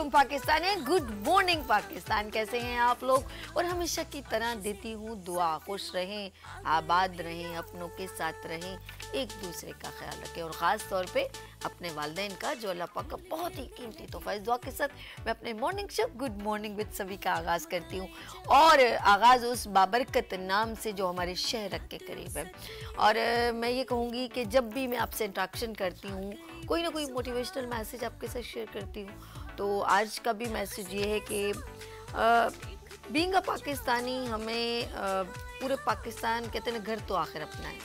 वालेकुम पाकिस्तान है, good morning Pakistan. कैसे हैं आप लोग? और हमेशा की तरह देती हूँ दुआ, खुश रहें, आबाद रहें, अपनों के साथ रहें, एक दूसरे का ख्याल रखें और ख़ास तौर पे अपने वालिदैन का जो अल्लाह पाक का बहुत ही कीमती तोहफा। इस दुआ के साथ मैं अपने morning show good morning with सभी का आगाज़ करती हूँ और आगाज़ उस बाबरकत नाम से जो हमारे शहर के करीब है। और मैं ये कहूँगी कि जब भी मैं आपसे इंट्रैक्शन करती हूँ कोई ना कोई मोटिवेशनल मैसेज आपके साथ शेयर करती हूँ। तो आज का भी मैसेज ये है कि बीइंग अ पाकिस्तानी हमें पूरे पाकिस्तान कहते हैं ना, घर तो आखिर अपना है,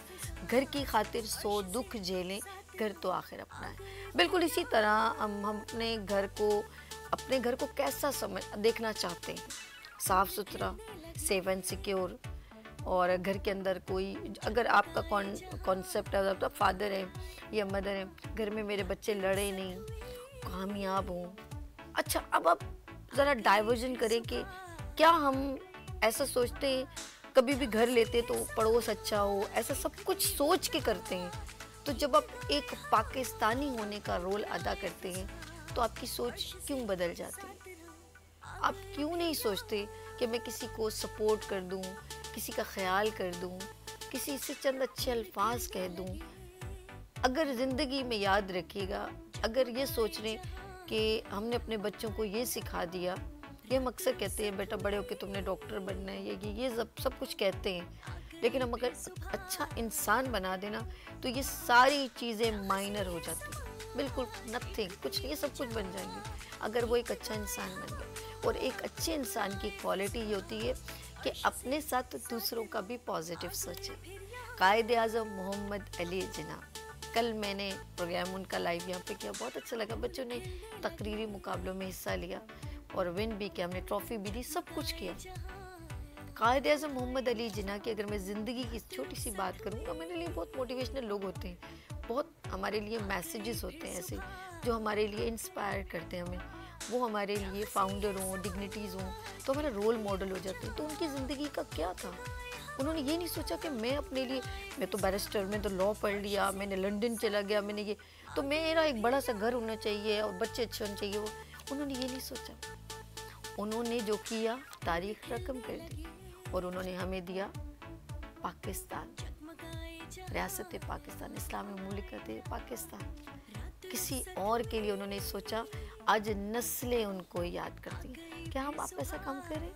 घर की खातिर सो दुख झेलें, घर तो आखिर अपना है। बिल्कुल इसी तरह हम अपने घर को कैसा देखना चाहते हैं, साफ़ सुथरा, सेफ एंड सिक्योर। और घर के अंदर कोई अगर आपका कॉन्सेप्ट है, आपका फादर है या मदर है, घर में मेरे बच्चे लड़े नहीं, कामयाब हों। अच्छा, अब आप ज़रा डाइवर्जन करें कि क्या हम ऐसा सोचते हैं, कभी भी घर लेते तो पड़ोस अच्छा हो, ऐसा सब कुछ सोच के करते हैं। तो जब आप एक पाकिस्तानी होने का रोल अदा करते हैं तो आपकी सोच क्यों बदल जाती है? आप क्यों नहीं सोचते कि मैं किसी को सपोर्ट कर दूं, किसी का ख्याल कर दूं, किसी से चंद अच्छे अल्फाज कह दूं? अगर ज़िंदगी में याद रखिएगा, अगर ये सोच लें कि हमने अपने बच्चों को ये सिखा दिया, ये हम अक्सर कहते हैं बेटा बड़े होके तुमने डॉक्टर बनना है, ये सब कुछ कहते हैं, लेकिन हम अगर अच्छा इंसान बना देना तो ये सारी चीज़ें माइनर हो जाती हैं, बिल्कुल नथिंग, कुछ नहीं, ये सब कुछ बन जाएंगे अगर वो एक अच्छा इंसान बन गया। और एक अच्छे इंसान की क्वालिटी ये होती है कि अपने साथ दूसरों का भी पॉजिटिव सोचे। कायदे आज़म मोहम्मद अली जिन्ना, कल मैंने प्रोग्राम उनका लाइव यहाँ पे किया, बहुत अच्छा लगा। बच्चों ने तकरीरी मुकाबलों में हिस्सा लिया और विन भी किया, हमने ट्रॉफी भी दी, सब कुछ किया। कायदे आज़म मोहम्मद अली जिन्ना की अगर मैं ज़िंदगी की छोटी सी बात करूँगा, मेरे लिए बहुत मोटिवेशनल लोग होते हैं, बहुत हमारे लिए मैसेजेस होते हैं ऐसे जो हमारे लिए इंस्पायर करते हैं हमें, वो हमारे लिए फाउंडर हों, डिग्निटीज़ हों, तो हमारा रोल मॉडल हो जाते हैं। तो उनकी ज़िंदगी का क्या था? उन्होंने ये नहीं सोचा कि मैं अपने लिए, मैं तो बैरिस्टर, मैं तो लॉ पढ़ लिया, मैंने लंदन चला गया, मैंने ये, तो मेरा एक बड़ा सा घर होना चाहिए और बच्चे अच्छे होने चाहिए। उन्होंने ये नहीं सोचा। उन्होंने जो किया तारीख रकम कर दी और उन्होंने हमें दिया पाकिस्तान, रियासत पाकिस्तान, इस्लामी मुल्कत पाकिस्तान। किसी और के लिए उन्होंने सोचा, आज नस्लें उनको याद करती हैं। क्या हम आप ऐसा काम करें?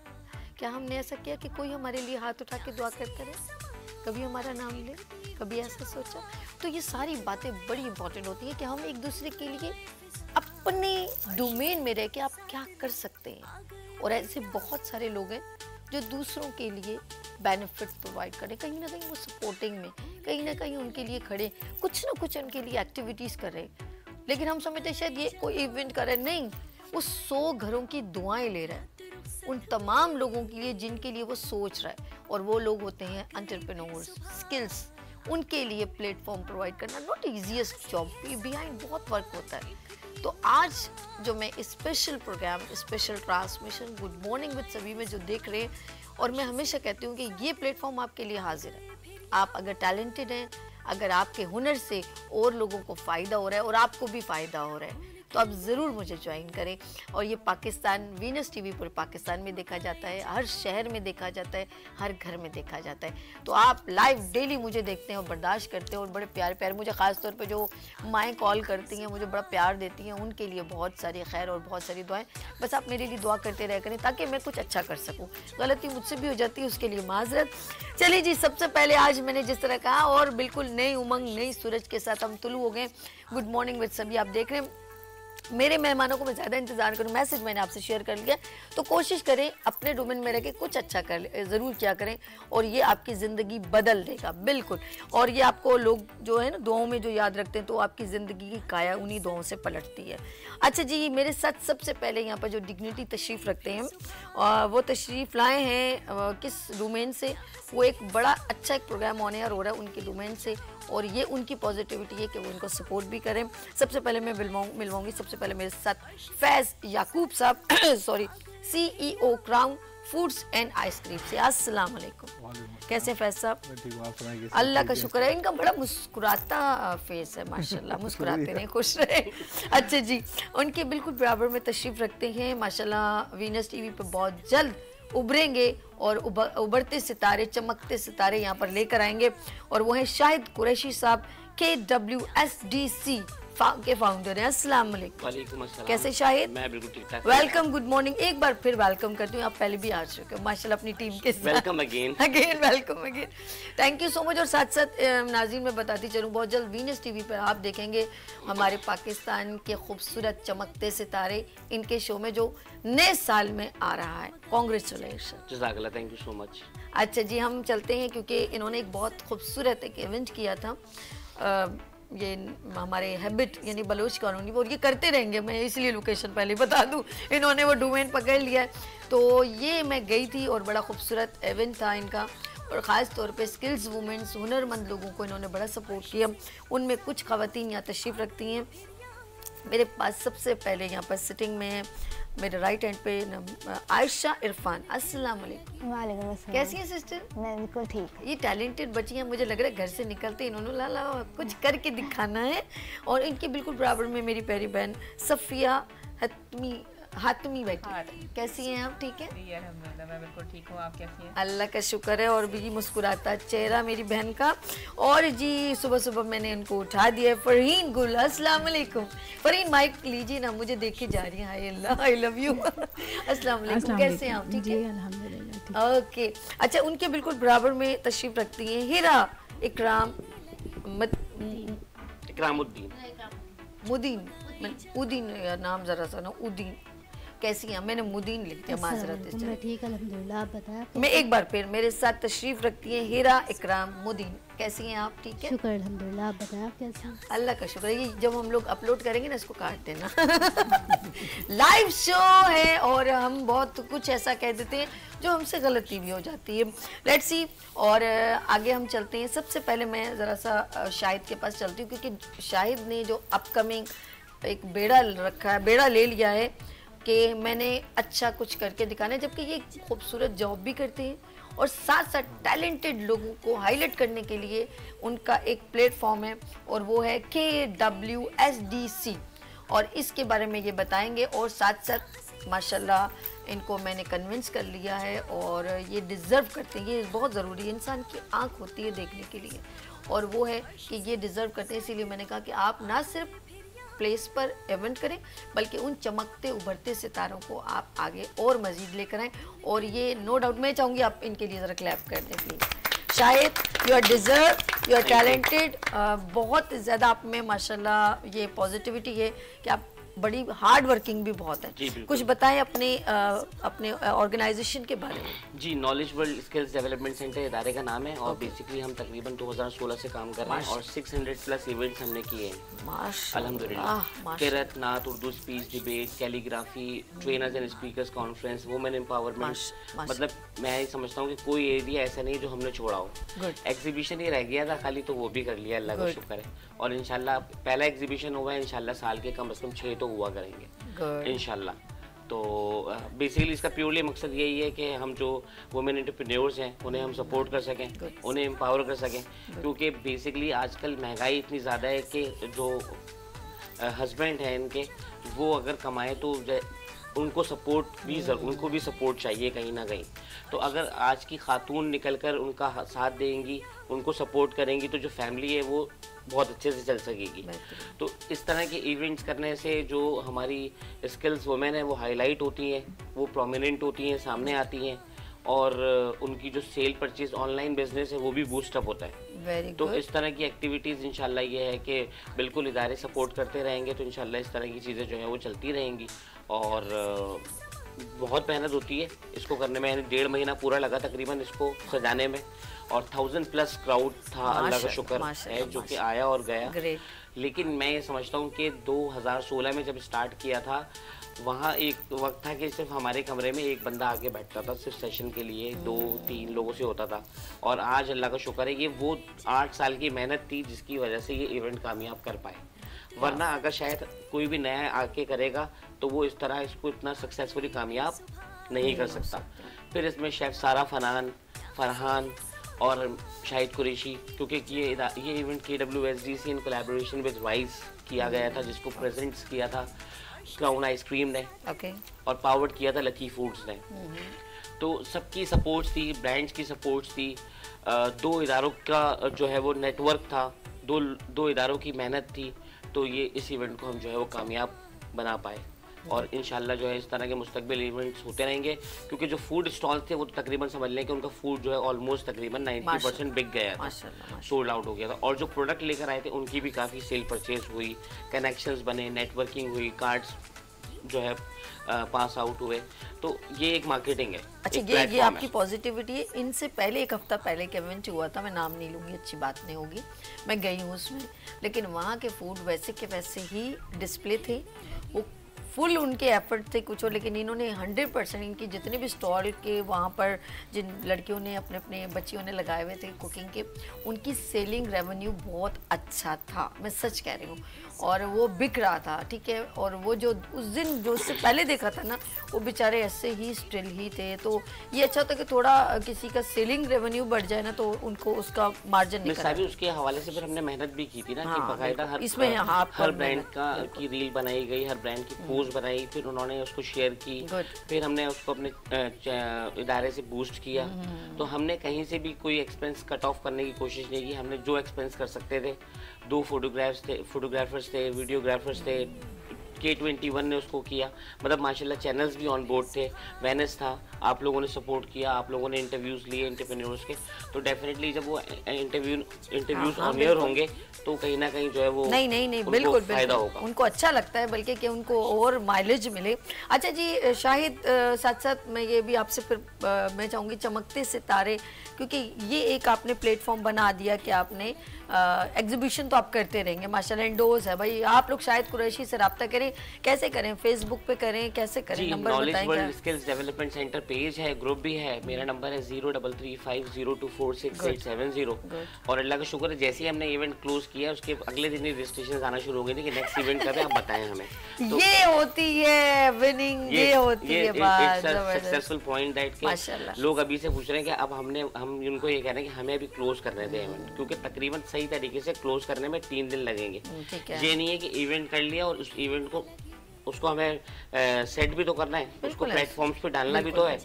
क्या हमने ऐसा किया कि कोई हमारे लिए हाथ उठा के दुआ करता रहे, कभी हमारा नाम ले, कभी ऐसा सोचा? तो ये सारी बातें बड़ी इंपॉर्टेंट होती है कि हम एक दूसरे के लिए अपने डोमेन में रह के आप क्या कर सकते हैं। और ऐसे बहुत सारे लोग हैं जो दूसरों के लिए बेनिफिट्स प्रोवाइड करें, कहीं ना कहीं वो सपोर्टिंग में, कहीं ना कहीं उनके लिए खड़े, कुछ ना कुछ उनके लिए एक्टिविटीज़ कर रहे। लेकिन हम समझते शायद ये कोई इवेंट कर रहे, नहीं, वो 100 घरों की दुआएं ले रहा है उन तमाम लोगों के लिए जिनके लिए वो सोच रहा है। और वो लोग होते हैं एंटरप्रेन्योर्स, स्किल्स, उनके लिए प्लेटफॉर्म प्रोवाइड करना नॉट इजीएस्ट जॉब, बिहाइंड बहुत वर्क होता है। तो आज जो मैं special programme, special transmission good morning with सभी में जो देख रहे हैं, और मैं हमेशा कहती हूँ कि ये प्लेटफॉर्म आपके लिए हाजिर है। आप अगर टैलेंटेड हैं, अगर आपके हुनर से और लोगों को फ़ायदा हो रहा है और आपको भी फ़ायदा हो रहा है, तो आप ज़रूर मुझे ज्वाइन करें। और ये पाकिस्तान वीनस टीवी पूरे पाकिस्तान में देखा जाता है, हर शहर में देखा जाता है, हर घर में देखा जाता है। तो आप लाइव डेली मुझे देखते हैं और बर्दाश्त करते हैं और बड़े प्यार प्यार मुझे, ख़ास तौर पे जो माएँ कॉल करती हैं, मुझे बड़ा प्यार देती हैं, उनके लिए बहुत सारी खैर और बहुत सारी दुआएं। बस आप मेरे लिए दुआ करते रह करें ताकि मैं कुछ अच्छा कर सकूँ। गलती मुझसे भी हो जाती है, उसके लिए माजरत। चलिए जी, सबसे पहले आज मैंने जिस तरह कहा, और बिल्कुल नई उमंग, नई सूरज के साथ हम तुलू हो गए। गुड मॉर्निंग विद सभी आप देख रहे हैं। मेरे मेहमानों को मैं ज़्यादा इंतज़ार करूँ, मैसेज मैंने आपसे शेयर कर लिया, तो कोशिश करें अपने डोमेन में रह के कुछ अच्छा ज़रूर किया करें और ये आपकी ज़िंदगी बदल देगा, बिल्कुल। और ये आपको लोग जो है ना दुआओं में जो याद रखते हैं, तो आपकी ज़िंदगी की काया उन्हीं दुआओं से पलटती है। अच्छा जी, मेरे साथ सबसे पहले यहाँ पर जो डिग्निटी तशरीफ़ रखते हैं, वो तशरीफ़ लाए हैं किस डोमेन से, वो एक बड़ा अच्छा एक प्रोग्राम ऑन एयर हो रहा है उनके डोमेन से, और ये उनकी पॉजिटिविटी है कि वो उनको सपोर्ट भी करें। सबसे पहले मैं मिलवाऊंगी सबसे पहले मेरे साथ फैज़ याकूब साहब sorry, CEO crown foods and ice cream से। अस्सलाम वालेकुम। कैसे फैज साहब? अल्लाह का शुक्र है, इनका बड़ा मुस्कुराता फेस है माशाल्लाह, मुस्कुराते नहीं, खुश रहे। अच्छा जी, उनके बिल्कुल बराबर में तशरीफ़ रखते हैं माशाल्लाह, वीनस टीवी पे बहुत जल्द उभरेंगे और उभरते सितारे, चमकते सितारे यहाँ पर लेकर आएंगे, और वो हैं शाहिद कुरैशी साहब, KWSDC के फाउंडर हैं। अस्सलाम वालेकुम। कैसे शाहिद? मैं बिल्कुल ठीक ठाक। Welcome, good morning. एक बार फिर वेलकम करती हूँ, आप पहले भी आ चुके हो माशाल्लाह अपनी टीम के साथ। Welcome again welcome again, thank you so much. और साथ साथ नाज़रीन मैं बताती चलूँ, बहुत जल्द वीनस टीवी पर आप देखेंगे हमारे पाकिस्तान के खूबसूरत चमकते सितारे, इनके शो में जो नए साल में आ रहा है। कॉन्ग्रेचुलेशन। जज़ाकल्लाह, थैंक यू सो मच। अच्छा जी, हम चलते हैं क्योंकि इन्होंने एक बहुत खूबसूरत एक इवेंट किया था, ये हमारे हैबिट यानी बलोच कॉलोनी, और ये करते रहेंगे, मैं इसलिए लोकेशन पहले बता दूं, इन्होंने वो डोमेन पकड़ लिया है। तो ये मैं गई थी और बड़ा खूबसूरत इवेंट था इनका, और ख़ास तौर पे स्किल्स वुमेंस, हुनरमंद लोगों को इन्होंने बड़ा सपोर्ट किया। उनमें कुछ ख़वातीन यहाँ तशरीफ़ रखती हैं। मेरे पास सबसे पहले यहाँ पर सिटिंग में है मेरे राइट हैंड पे आयशा इरफान। अस्सलाम वालेकुम। वालेकुम अस्सलाम। कैसी हैं सिस्टर? मैं बिल्कुल ठीक। ये टैलेंटेड बच्ची हैं, मुझे लग रहा है घर से निकलते इन्होंने ला कुछ करके दिखाना है। और इनके बिल्कुल बराबर में मेरी प्यारी बहन सफ़िया हातमी बैठी। कैसी हैं आप? ठीक है जी अल्हम्दुलिल्लाह, मैं बिल्कुल ठीक हूँ। आप कैसी हैं? अल्लाह का शुक्र है। और भी मुस्कुराता चेहरा मेरी बहन का। और जी सुबह सुबह मैंने इनको उठा दिया है, फरहीन गुल। अस्सलाम वालेकुम। फरहीन माइक लीजिए ना, मुझे देखे जा रही हैं। हाय अल्लाह, आई लव यू। अस्सलाम वालेकुम, कैसे हैं आप? ठीक है अल्हम्दुलिल्लाह। ओके। अच्छा, उनके बिल्कुल बराबर में तशरीफ रखती हैं हीरा इकराम इकरामुद्दीन मुदीन, उदीन नाम जरा सा ना, उदीन। कैसी हैं? मैंने मुदीन लिख दिया, माजरत है। मैं ठीक अल्हम्दुलिल्लाह, आप बताएं। मैं एक बार फिर मेरे साथ तशरीफ रखती हैं हीरा इकराम मुदीन। कैसी हैं आप? ठीक है शुक्र अल्हम्दुलिल्लाह, आप बताएं आप कैसे हैं? अल्लाह का शुक्र है। ये जब हम लोग अपलोड करेंगे ना, इसको काट देना। लाइव शो है और हम बहुत कुछ ऐसा कह देते हैं जो हमसे गलती भी हो जाती है। Let's see. और आगे हम चलते हैं। सबसे पहले मैं ज़रा सा शाहिद के पास चलती हूँ, क्योंकि शाहिद ने जो अपकमिंग एक बेड़ा रखा है, बेड़ा ले लिया है कि मैंने अच्छा कुछ करके दिखाना है, जबकि ये खूबसूरत जॉब भी करते हैं और साथ साथ टैलेंटेड लोगों को हाईलाइट करने के लिए उनका एक प्लेटफॉर्म है, और वो है KWSDC, और इसके बारे में ये बताएंगे। और साथ साथ माशाल्लाह इनको मैंने कन्विंस कर लिया है, और ये डिज़र्व करते हैं। ये बहुत ज़रूरी है, इंसान की आँख होती है देखने के लिए, और वो है कि ये डिज़र्व करते हैं। इसीलिए मैंने कहा कि आप ना सिर्फ प्लेस पर इवेंट करें, बल्कि उन चमकते उभरते सितारों को आप आगे और मज़ीद लेकर आएँ। और ये नो डाउट, मैं चाहूँगी आप इनके लिए ज़रा क्लैप कर दें प्लीज़। शायद you are deserve, you are talented. बहुत ज़्यादा आप में माशाल्लाह ये पॉजिटिविटी है कि आप बड़ी हार्ड वर्किंग भी बहुत है। कुछ बताएं अपने ऑर्गेनाइजेशन के बारे में। जी, knowledge world skills development centre इदारे का नाम है, और बेसिकली हम तकरीबन 2016 से काम कर रहे हैं, और 600 प्लस इवेंट्स हमने किए हैं अल्हम्दुलिल्लाह। किरत, नात, Urdu speech, debate, calligraphy, trainers and speakers conference, women empowerment. मतलब मैं समझता हूँ कि कोई एरिया ऐसा नहीं जो हमने छोड़ा हो। एग्जीबिशन ही रह गया था खाली, तो वो भी कर लिया, अल्लाह का शुक्र है। और इंशाल्लाह पहला एग्जीबिशन हुआ है, इंशाल्लाह साल के कम से कम 6 तो हुआ करेंगे इंशाल्लाह। तो बेसिकली इसका प्योरली मकसद यही है कि हम जो वुमेन एंटरप्रेन्योर्स हैं उन्हें हम सपोर्ट कर सकें, उन्हें एम्पावर कर सकें, क्योंकि बेसिकली आजकल महंगाई इतनी ज़्यादा है कि जो हस्बैंड हैं इनके, वो अगर कमाएं तो उनको सपोर्ट भी उनको भी सपोर्ट चाहिए कहीं ना कहीं। तो अगर आज की खातून निकलकर उनका साथ देंगी, उनको सपोर्ट करेंगी, तो जो फैमिली है वो बहुत अच्छे से चल सकेगी। तो इस तरह के इवेंट्स करने से जो हमारी स्किल्स वुमेन है वो हाईलाइट होती हैं, वो प्रोमिनेंट होती हैं, सामने आती हैं, और उनकी जो सेल परचेज ऑनलाइन बिजनेस है वो भी बूस्टअप होता है। तो इस तरह की एक्टिविटीज़ इंशाल्लाह ये है कि बिल्कुल इदारे सपोर्ट करते रहेंगे, तो इंशाल्लाह इस तरह की चीज़ें जो है वो चलती रहेंगी। और बहुत मेहनत होती है इसको करने में, यानी 1.5 महीना पूरा लगा तकरीबन इसको सजाने में, और 1000 प्लस क्राउड था, अल्लाह का शुक्र है जो कि आया और गया। लेकिन मैं ये समझता हूँ कि 2016 में जब स्टार्ट किया था, वहाँ एक वक्त था कि सिर्फ हमारे कमरे में एक बंदा आके बैठता था, सिर्फ सेशन के लिए 2-3 लोगों से होता था। और आज अल्लाह का शुक्र है ये वो 8 साल की मेहनत थी जिसकी वजह से ये इवेंट कामयाब कर पाए। वरना अगर शायद कोई भी नया आके करेगा तो वो इस तरह इसको इतना सक्सेसफुली कामयाब नहीं कर सकता। फिर इसमें शेफ़ सारा फरहान और शाहिद कुरैशी, क्योंकि ये event KWSDC in collaboration with wise किया गया था, जिसको प्रेजेंट्स किया था क्राउन आइसक्रीम ने और पावर्ड किया था लकी फूड्स ने। तो सबकी सपोर्ट्स थी, ब्रांड्स की सपोर्ट्स थी, दो इदारों का जो है वो नेटवर्क था, दो इदारों की मेहनत थी, तो ये इस इवेंट को हम जो है वो कामयाब बना पाए। और इंशाल्लाह जो है इस तरह के मुस्तकबिल इवेंट्स होते रहेंगे, क्योंकि जो फूड स्टॉल्स थे वो तो तकरीबन समझ लें कि उनका फूड जो है ऑलमोस्ट तकरीबन 90% बिक गया था, सोल्ड आउट हो गया था। और जो प्रोडक्ट लेकर आए थे उनकी भी काफ़ी सेल परचेज हुई, कनेक्शंस बने, नेटवर्किंग हुई, कार्ड्स जो है पास आउट हुए। तो ये एक मार्केटिंग है। अच्छा, ये आपकी पॉजिटिविटी है। इनसे पहले एक हफ्ता पहले एक इवेंट हुआ था, मैं नाम नहीं लूँगी, अच्छी बात नहीं होगी, मैं गई हूँ उसमें, लेकिन वहाँ के फूड वैसे के वैसे ही डिस्प्ले थे, वो फुल उनके एफर्ट थे कुछ और, लेकिन इन्होंने 100% इनकी जितने भी स्टॉल के वहाँ पर जिन लड़कियों ने अपने अपने बच्चियों ने लगाए हुए थे कुकिंग के, उनकी सेलिंग रेवेन्यू बहुत अच्छा था, मैं सच कह रही हूँ, और वो बिक रहा था, ठीक है। और वो जो उस दिन जो उससे पहले देखा था ना, वो बेचारे ऐसे ही स्टिल ही थे। तो ये अच्छा होता कि थोड़ा किसी का सेलिंग रेवेन्यू बढ़ जाए ना, तो उनको उसका मार्जिन निकल। उसके हवाले से फिर हमने मेहनत भी की थी ना, कि बाकायदा हर ब्रांड का की रील बनाई गई, हर ब्रांड की पोस्ट बनाई, फिर उन्होंने उसको शेयर की, फिर हमने उसको अपने इदारे से बूस्ट किया। तो हमने कहीं से भी कोई एक्सपेंस कट ऑफ करने की कोशिश नहीं की। हमने जो एक्सपेंस कर सकते थे, 2 फोटोग्राफर्स थे, वीडियोग्राफर्स थे, K21 ने उसको किया, मतलब माशाल्लाह चैनल्स भी ऑन बोर्ड थे, वेनिस था, आप लोगों ने सपोर्ट किया, आप लोगों ने इंटरव्यूज़ लिए एंटरप्रेन्योर्स के। तो डेफिनेटली जब वो इंटरव्यूज़ ऑन एयर होंगे तो कहीं ना कहीं जो है वो नहीं बिल्कुल फायदा होगा, उनको अच्छा लगता है, बल्कि कि उनको और माइलेज मिले। अच्छा जी शाहिद, साथ साथ मैं ये भी आपसे फिर मैं चाहूँगी चमकते सितारे, क्योंकि ये एक आपने प्लेटफॉर्म बना दिया कि आपने एग्जीबिशन तो आप करते रहेंगे माशाल्लाह, इंडोर्स है भाई। आप लोग शाहिद कुरैशी से रब्ता करें, कैसे करें, फेसबुक पे करें, कैसे करें, नंबर बताएं। World skills development centre page है, ग्रुप भी है, मेरा नंबर है 033502466870। और अल्लाह का शुक्र है, जैसे ही हमने इवेंट क्लोज किया उसके अगले दिन ही रजिस्ट्रेशन आना शुरू हो गई थी कि नेक्स्ट इवेंट कब है, आप बताएं हमें। तो ये होती है विनिंग, ये होती है बात, सक्सेसफुल पॉइंट दैट के लोग अभी से पूछ रहे हैं कि अब हम उनको ये कह रहे हैं कि हमें अभी क्लोज करने दें इवेंट, क्योंकि तकरीबन सही तरीके से क्लोज करने में 3 दिन लगेंगे। ये नहीं है कि इवेंट कर लिया और उस इवेंट को उसको हमें सेट भी तो करना है, उसको प्लेटफॉर्म्स पे डालना भी तो है।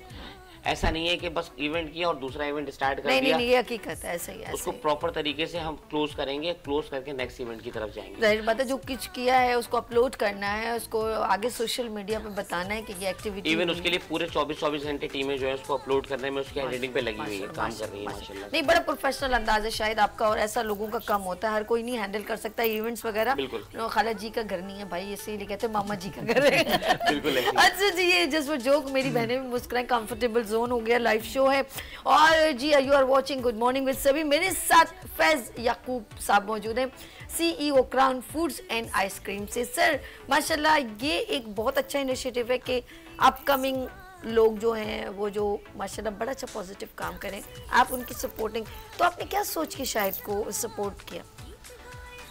ऐसा नहीं है कि बस इवेंट किया और दूसरा इवेंट स्टार्ट कर दिया। नहीं, ये हकीकत है, ऐसे ही है। उसको प्रॉपर तरीके से हम क्लोज करेंगे, क्लोज करके नेक्स्ट इवेंट की तरफ जाएंगे। जाहिर बात है, जो कुछ किया है उसको अपलोड करना है, उसको आगे सोशल मीडिया पे बताना है कि ये एक्टिविटी। इवन उसके लिए पूरे 24 घंटे टीमें जो है उसको अपलोड करने में, उसकी एडिटिंग पे लगी हुई है, काम कर रही है माशाल्लाह। नहीं, बड़ा प्रोफेशनल अंदाज है शायद आपका, और ऐसा लोगों का कम होता है, हर कोई नहीं हैंडल कर सकता इवेंट्स वगैरह। बिल्कुल, खाला जी का घर नहीं है भाई, इसीलिए कहते हैं मामा जी का घर है। बिल्कुल। अच्छा जी, ये जस्ट वो जोक, मेरी बहनें भी मुस्कुराएं, कंफर्टेबल जोन हो गया, लाइव शो है। और जी you are watching good morning with सभी, मेरे साथ फैज याकूब साहब मौजूद हैं, CEO crown foods and ice cream से। सर माशाल्लाह, ये एक बहुत अच्छा इनिशिएटिव है कि अपकमिंग लोग जो हैं वो जो माशाल्लाह बड़ा अच्छा पॉजिटिव काम करें, आप उनकी सपोर्टिंग। तो आपने क्या सोच के शायद को सपोर्ट किया?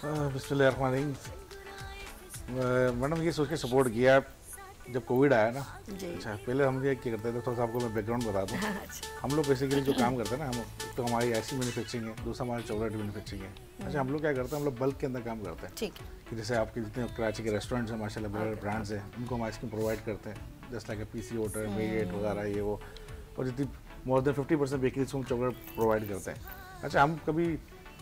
बिस्मिल्लाहिर्रहमानिर्रहीम। मैडम ये सोच के सपोर्ट किया जब कोविड आया ना। अच्छा, पहले हम ये क्या करते थे, थोड़ा सा आपको मैं बैकग्राउंड बता दूं। हम लोग बेसिकली जो काम करते हैं ना, हम तो हमारी ऐसी मैन्युफैक्चरिंग है, दूसरा हमारी चॉकलेट मैन्युफैक्चरिंग है। अच्छा, हम लोग क्या करते हैं, हम लोग बल्क के अंदर काम करते हैं। ठीक है। कि जैसे आपके जितने कराची के रेस्टोरेंट्स हैं माशाल्लाह, बड़े ब्रांड्स हैं, उनको हम आइसक्रीम प्रोवाइड करते हैं, जैसे लाइक PC होटल, वेट वगैरह ये वो, और जितनी मोर देन 50% बेकरीज को हम चॉकलेट प्रोवाइड करते हैं। अच्छा, हम कभी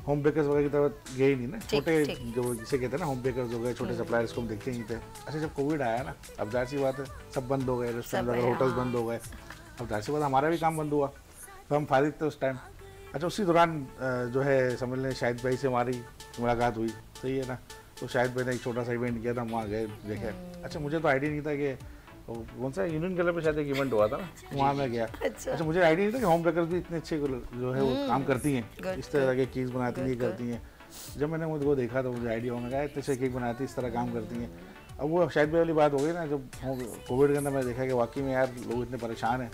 होम बेकर्स वगैरह की तरफ गए ही नहीं ना, छोटे जो जिसे कहते हैं ना होम बेकर्स हो गए, छोटे सप्लायर्स को हम देखते ही थे। अच्छा, जब कोविड आया ना, अब जाहिर सी बात है सब बंद हो गए, रेस्टोरेंट वगैरह होटल्स बंद हो गए, अब जाहिर सी बात हमारा भी काम बंद हुआ, तो हम फारिग थे उस टाइम। अच्छा, उसी दौरान जो है समझ लें शाहिद भाई से हमारी मुलाकात हुई, सही है ना। तो शाहिद भाई ने एक छोटा सा इवेंट किया था, हम वहाँ गए देखे। अच्छा, मुझे तो आइडिया नहीं था कि कौन सा यूनियन क्लब पे शायद एक इवेंट हुआ था ना, वहाँ मैं गया। अच्छा, मुझे आइडिया नहीं था कि होम बेकर्स भी इतने अच्छे जो है वो काम करती हैं, इस तरह के केक बनाती हैं, ये करती हैं। जब मैंने मुझे वो देखा तो मुझे आइडिया होने लगा, इतने अच्छे केक बनाती इस तरह काम करती हैं। अब वो शायद वाली बात हो गई ना, जब कोविड के अंदर मैंने देखा कि वाकई में यार लोग इतने परेशान हैं,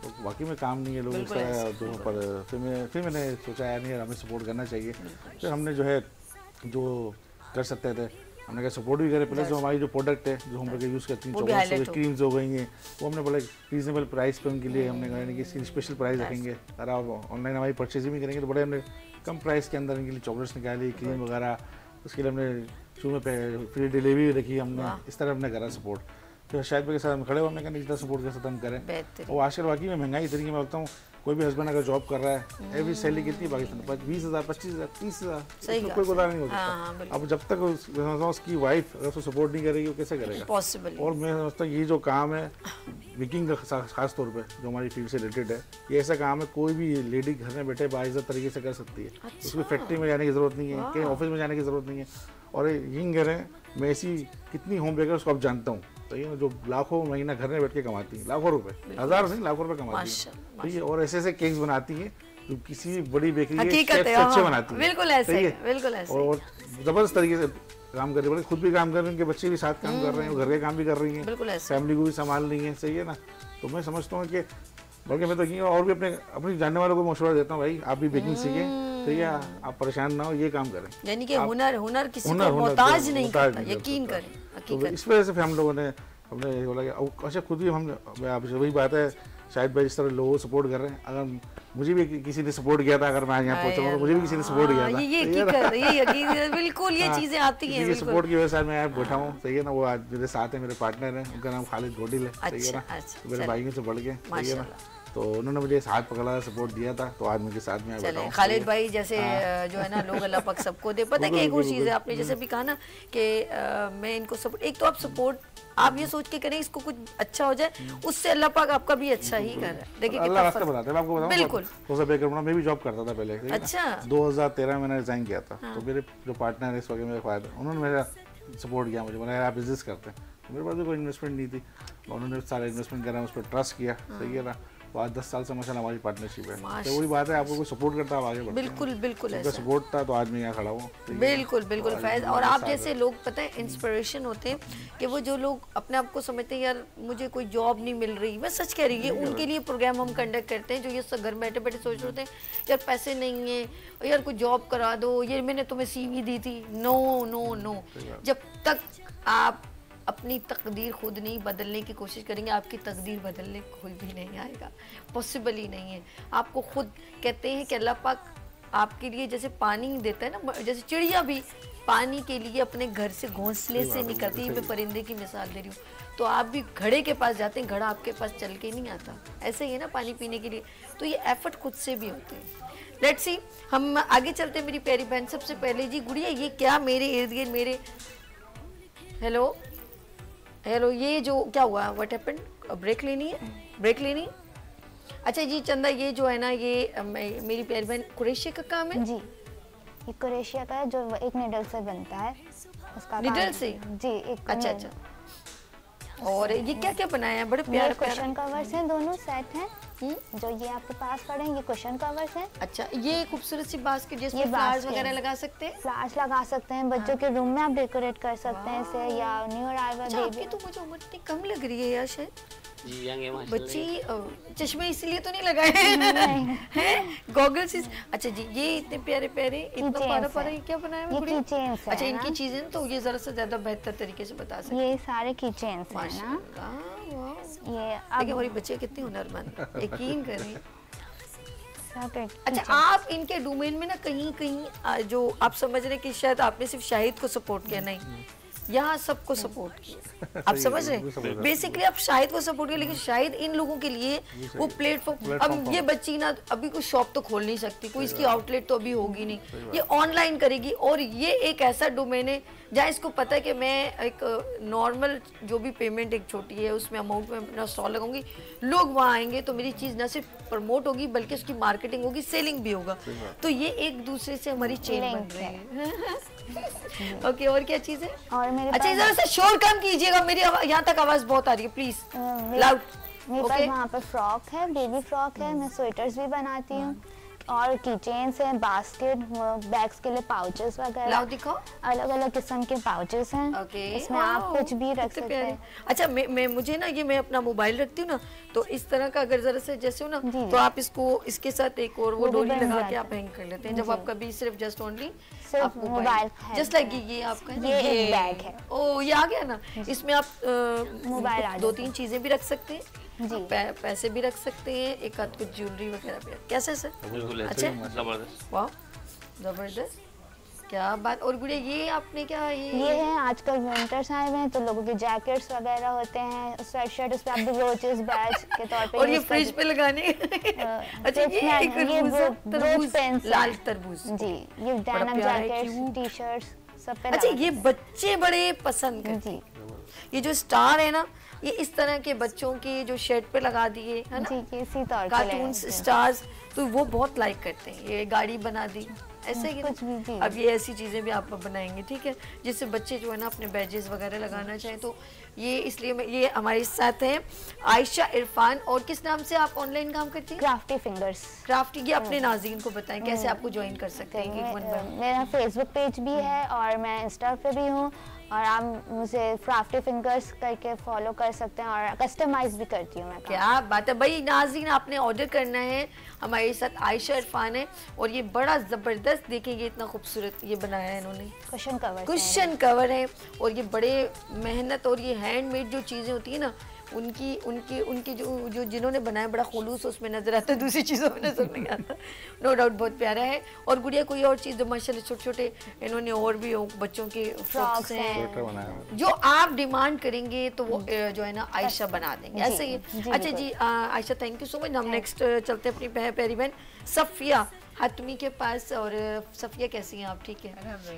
तो वाकई में काम नहीं है लोग इस तरह जो पर। फिर मैंने सोचा यार नहीं यार, हमें सपोर्ट करना चाहिए। फिर हमने जो है जो कर सकते थे हमने कहा सपोर्ट भी करें, प्लस जो हमारी जो प्रोडक्ट है जो हम लोग यूज़ करती हैं, चॉकलेट्स क्रीम्स हो गई हैं, वो हमने बोला रीजनेबल प्राइस पे उनके लिए हमने कहा कि इसकी स्पेशल प्राइस रखेंगे। अगर आप ऑनलाइन हमारी परचेज भी करेंगे तो बड़े हमने कम प्राइस के अंदर इनके लिए चॉकलेट्स निकाली, क्रीम वगैरह, उसके लिए हमने शुरू में फ्री डिलीवरी रखी हमने, इस तरह हमने करा सपोर्ट। तो शायद के साथ हम खड़े हो, हमने कहा जितना सपोर्ट कर सकते हम करें। और आजकल वाकई में महंगाई तरीके में बोलता हूँ, कोई भी हस्बैंड अगर जॉब कर रहा है, एवरी सैलरी कितनी पाकिस्तान 20,000 25,000 30,000, कोई गुजारा नहीं हो सकता। अब जब तक उसकी वाइफ अगर उसको सपोर्ट नहीं करेगी वो कैसे करेगा? पॉसिबल। और मैं समझता हूँ ये जो काम है बेकिंग का खास तौर पे जो हमारी फील्ड से रिलेटेड है, ये ऐसा काम है कोई भी लेडी घर में बैठे बाइज्जत तरीके से कर सकती है। उसको फैक्ट्री में जाने की जरूरत नहीं है, कहीं ऑफिस में जाने की जरूरत नहीं है। और यही करें, मैं ऐसी कितनी होम बेकर उसको अब जानता हूँ, तो ये जो लाखों महीना घर में बैठ के कमाती है, लाखों रुपए, हज़ार नहीं लाखों रुपए कमाती है, तो ये और ऐसे ऐसे केक्स बनाती है जो किसी बड़ी बेकरी के अच्छे बनाती है। बिल्कुल ऐसे है, बिल्कुल ऐसे। और जबरदस्त तरीके से काम कर रही है, खुद भी काम कर रही है, उनके बच्चे भी साथ काम कर रहे हैं, घर के काम भी कर रही हैं, फैमिली को भी संभाल रही है। सही है ना? तो मैं समझता हूँ कि बल्कि मैं तो और भी अपने जानने वालों को मशवरा देता हूँ, भाई आप भी बेकिंग सीखें, ठीक है? आप परेशान ना हो, ये काम करें। यानी कि हुनर किसी को मोहताज नहीं करता, यकीन करें। तो इस वजह से हम लोगों ने हमने बोला कि अच्छा खुद भी हम वही बात है, शायद भाई इस तरह लोगों सपोर्ट कर रहे हैं। अगर मुझे भी किसी ने सपोर्ट किया था, अगर मैं यहाँ पहुंचा तो मुझे भी किसी ने सपोर्ट किया था। ये बिल्कुल ये चीजें आती हैं। सपोर्ट की वजह से मैं यहाँ बैठा हूँ। सही है ना? वो आज मेरे साथ है, मेरे पार्टनर है, उनका नाम खालिद गोडिल है। सही है ना? मेरे भाइयों से बढ़ के, सही है ना? तो उन्होंने मुझे हाथ पकड़ा, सपोर्ट दिया था, तो आज मेरे साथ में बैठा हूं। खालिद भाई जैसे जो है ना, लोग अल्लाह पाक सबको दे। पता है कि एक और चीज़ है, आपने जैसे भी कहा ना कि मैं इनको सपोर्ट, एक तो आप सपोर्ट आप ये सोच के करें इसको कुछ अच्छा हो जाए, उससे अल्लाह पाक आपका भी अच्छा ही कर रहा है। देखिए अल्लाह रास्ता बनाता है। मैं आपको बताऊं, बिल्कुल मैं भी जॉब करता था पहले। अच्छा 2013 में मैंने रिजाइन किया था। तो मेरे जो पार्टनर है इस वक्त, मेरे फादर, उन्होंने मेरा सपोर्ट किया, मुझे बोला आप बिजनेस करते हैं। मेरे पास भी कोई इन्वेस्टमेंट नहीं थी, उन्होंने सारा इन्वेस्टमेंट करा, उस पर ट्रस्ट किया। सही है ना? तो आज 10 साल से माशाल्लाह हमारी पार्टनरशिप है। तो वही बात है, आपको कोई सपोर्ट करता है आप आगे बढ़ते हैं। बिल्कुल ऐसा सपोर्ट था तो आज मैं यहाँ खड़ा हूँ। बिल्कुल फैज़। और आप जैसे लोग पता है इंस्पिरेशन होते हैं कि वो जो लोग अपने आप को समझते हैं यार मुझे कोई जॉब नहीं मिल रही, मैं सच कह रही हूँ, उनके लिए प्रोग्राम हम कंडक्ट करते हैं, जो ये सब घर बैठे बैठे सोच रहे होते हैं यार पैसे नहीं है, यार कोई जॉब करा दो, ये मैंने तुम्हें CV दी थी। नो, जब तक आप अपनी तकदीर खुद नहीं बदलने की कोशिश करेंगे, आपकी तकदीर बदलने कोई भी नहीं आएगा, पॉसिबल ही नहीं है। आपको खुद कहते हैं कि अल्लाह पाक आपके लिए जैसे पानी देता है ना, जैसे चिड़िया भी पानी के लिए अपने घर से घोंसले से निकलती है, मैं परिंदे की मिसाल दे रही हूँ, तो आप भी घड़े के पास जाते हैं, घड़ा आपके पास चल के नहीं आता, ऐसे ही है ना पानी पीने के लिए। तो ये एफर्ट खुद से भी होते हैं। लेट्स सी, हम आगे चलते हैं मेरी प्यारी बहन। सबसे पहले जी गुड़िया, ये क्या मेरे इर्द गिर्द मेरे हेलो ये जो क्या हुआ, व्हाट हैपेंड? ब्रेक लेनी है? अच्छा जी चंदा, ये जो है ना, ये मेरी प्यारी बहन कुरैशी का काम है जी। ये कुरैशिया का है, जो एक निडल से बनता है, उसका निडल से जी। एक अच्छा। और ये क्या क्या बनाया है? बड़े प्यारे क्वेश्चन कवर्स हैं, दोनों सेट हैं। जो ये आपके पास पड़े हैं, ये क्वेश्चन कवर्स हैं। अच्छा, ये खूबसूरत सी बास्केट जिसमें फ्लावर्स वगैरह लगा सकते हैं। फ्लावर्स लगा सकते हैं, बच्चों के रूम में आप डेकोरेट कर सकते हैं इसे, या न्यू अराइवल बेबी। तो मुझे उम्र इतनी कम लग रही है यार, शायद जी यंग है माशाल्लाह। बच्ची चश्मे इसलिए तो नहीं लगाए हैं, गॉगल्स। अच्छा जी, ये इतने प्यारे प्यारे, इतना प्यारा ये क्या बनाया है? की चेन्स। अच्छा, इनकी चीजें तो ये जरा से ज्यादा बेहतर तरीके से बता सकते हैं। ये सारे की चेन्स हैं ना। ये अब हमारी बच्चे कितनी हुनरमंद, यकीन करें। अच्छा, आप इनके डोमेन में ना कहीं जो आप समझ रहे हैं कि शायद आपने सिर्फ शाहिद को सपोर्ट किया, नहीं, यहाँ सबको सपोर्ट किया। आप समझ रहे हैं? बेसिकली आप शाहिद को सपोर्ट किया, लेकिन शाहिद इन लोगों के लिए वो प्लेटफॉर्म। अब ये बच्ची ना अभी कोई शॉप तो खोल नहीं सकती, कोई इसकी आउटलेट तो अभी होगी नहीं, ये ऑनलाइन करेगी। और ये एक ऐसा डोमेन है जहाँ इसको पता है कि मैं एक नॉर्मल जो भी पेमेंट एक छोटी है उसमें अमाउंट में अपना स्टॉल लगाऊंगी, लोग वहाँ आएंगे तो मेरी चीज़ ना सिर्फ प्रमोट होगी बल्कि उसकी मार्केटिंग होगी, सेलिंग भी होगा। तो ये एक दूसरे से हमारी चेन बन रही है। ओके, और क्या चीज़ है? और मेरे अच्छा, इधर से शोर कम कीजिएगा, मेरी यहाँ तक आवाज़ बहुत आ रही है, प्लीज लाउड। मेरे पास वहाँ पर फ्रॉक है, बेबी फ्रॉक है, मैं स्वेटर्स भी बनाती हूँ। और की चेन्स हैं, बास्केट, बैग्स के लिए पाउचेस वगैरह। लाओ दिखाओ। अलग अलग किस्म के पाउचेस हैं। इसमें आप कुछ भी रख सकते हैं। अच्छा मैं मुझे ना ये मैं अपना मोबाइल रखती हूँ ना, तो इस तरह का अगर जरा से जैसे हो ना, तो आप इसको इसके साथ एक और वो डोरी लगा के आप हैंग कर लेते हैं जब आप कभी सिर्फ जस्ट ओनली सिर्फ मोबाइल, जस्ट लाइक ये आपका ये एक बैग है। ओ ये आ गया ना, इसमें आप मोबाइल 2-3 चीजें भी रख सकते हैं जी, पैसे भी रख सकते हैं, एक आध कुछ ज्वेलरी वगैरह भी। कैसे सर? अच्छा जबरदस्त, वाह जबरदस्त, क्या बात। और गुड़िया ये आपने क्या ये है आजकल विंटर्स आए हुए हैं तो लोगों के जैकेट्स वगैरह होते हैं, स्वेटशर्ट, उस पे आप ब्रोचेस बैच के तौर पे और ये फ्रिज पे लगाने अच्छा ये तरबूज, लाल तरबूज जी, ये डेनिम जैकेट्स, टी-शर्ट्स सब पे। अच्छा ये बच्चे बड़े पसंद करते हैं, ये जो स्टार है ना, ये इस तरह के बच्चों के जो शर्ट पे लगा दिए है ना, जी, इसी तौर पे कार्टून्स स्टार्स, तो वो बहुत लाइक करते हैं। ये गाड़ी बना दी ऐसे ही कुछ भी। अब ये ऐसी चीजें भी आप बनाएंगे, ठीक है, जिससे बच्चे जो है ना अपने बैजेस वगैरह लगाना चाहें। तो ये इसलिए मैं ये हमारे साथ हैं आयशा इरफान। और किस नाम से आप ऑनलाइन काम करती हैं? Crafty fingers. क्राफ्टी, ये अपने नाज़रीन को बताएं कैसे आपको ज्वाइन कर सकते हैं। मेरा फेसबुक पेज भी है और मैं इंस्टा पे भी हूँ, और आप मुझे क्राफ्टी फिंगर्स करके फॉलो कर सकते हैं, और कस्टमाइज भी करती हूँ मैं। क्या बात है भाई नाज़रीन, आपने ऑर्डर करना है। हमारे साथ आयशा इरफान है और ये बड़ा ज़बरदस्त, देखेंगे इतना खूबसूरत ये बनाया है इन्होंने, कुशन कवर है। और ये बड़े मेहनत और ये हैंडमेड जो चीज़ें होती है ना, उनकी जो जिन्होंने बनाया बड़ा खुलूस उसमें नजर आता है, दूसरी चीज़ों में नजर नहीं आता। नो डाउट बहुत प्यारा है। और गुड़िया कोई और चीज़ जो माशाल्लाह छोटे छोटे इन्होंने और भी हो, बच्चों के फ्रॉक्स हैं जो आप डिमांड करेंगे तो वो जो है ना आयशा बना देंगे, ऐसे ही। अच्छा जी Ayesha, thank you so much. हम नेक्स्ट चलते हैं अपनी प्यारी बहन सफिया हातमी के पास। और सफिया कैसी हैं आप? ठीक है।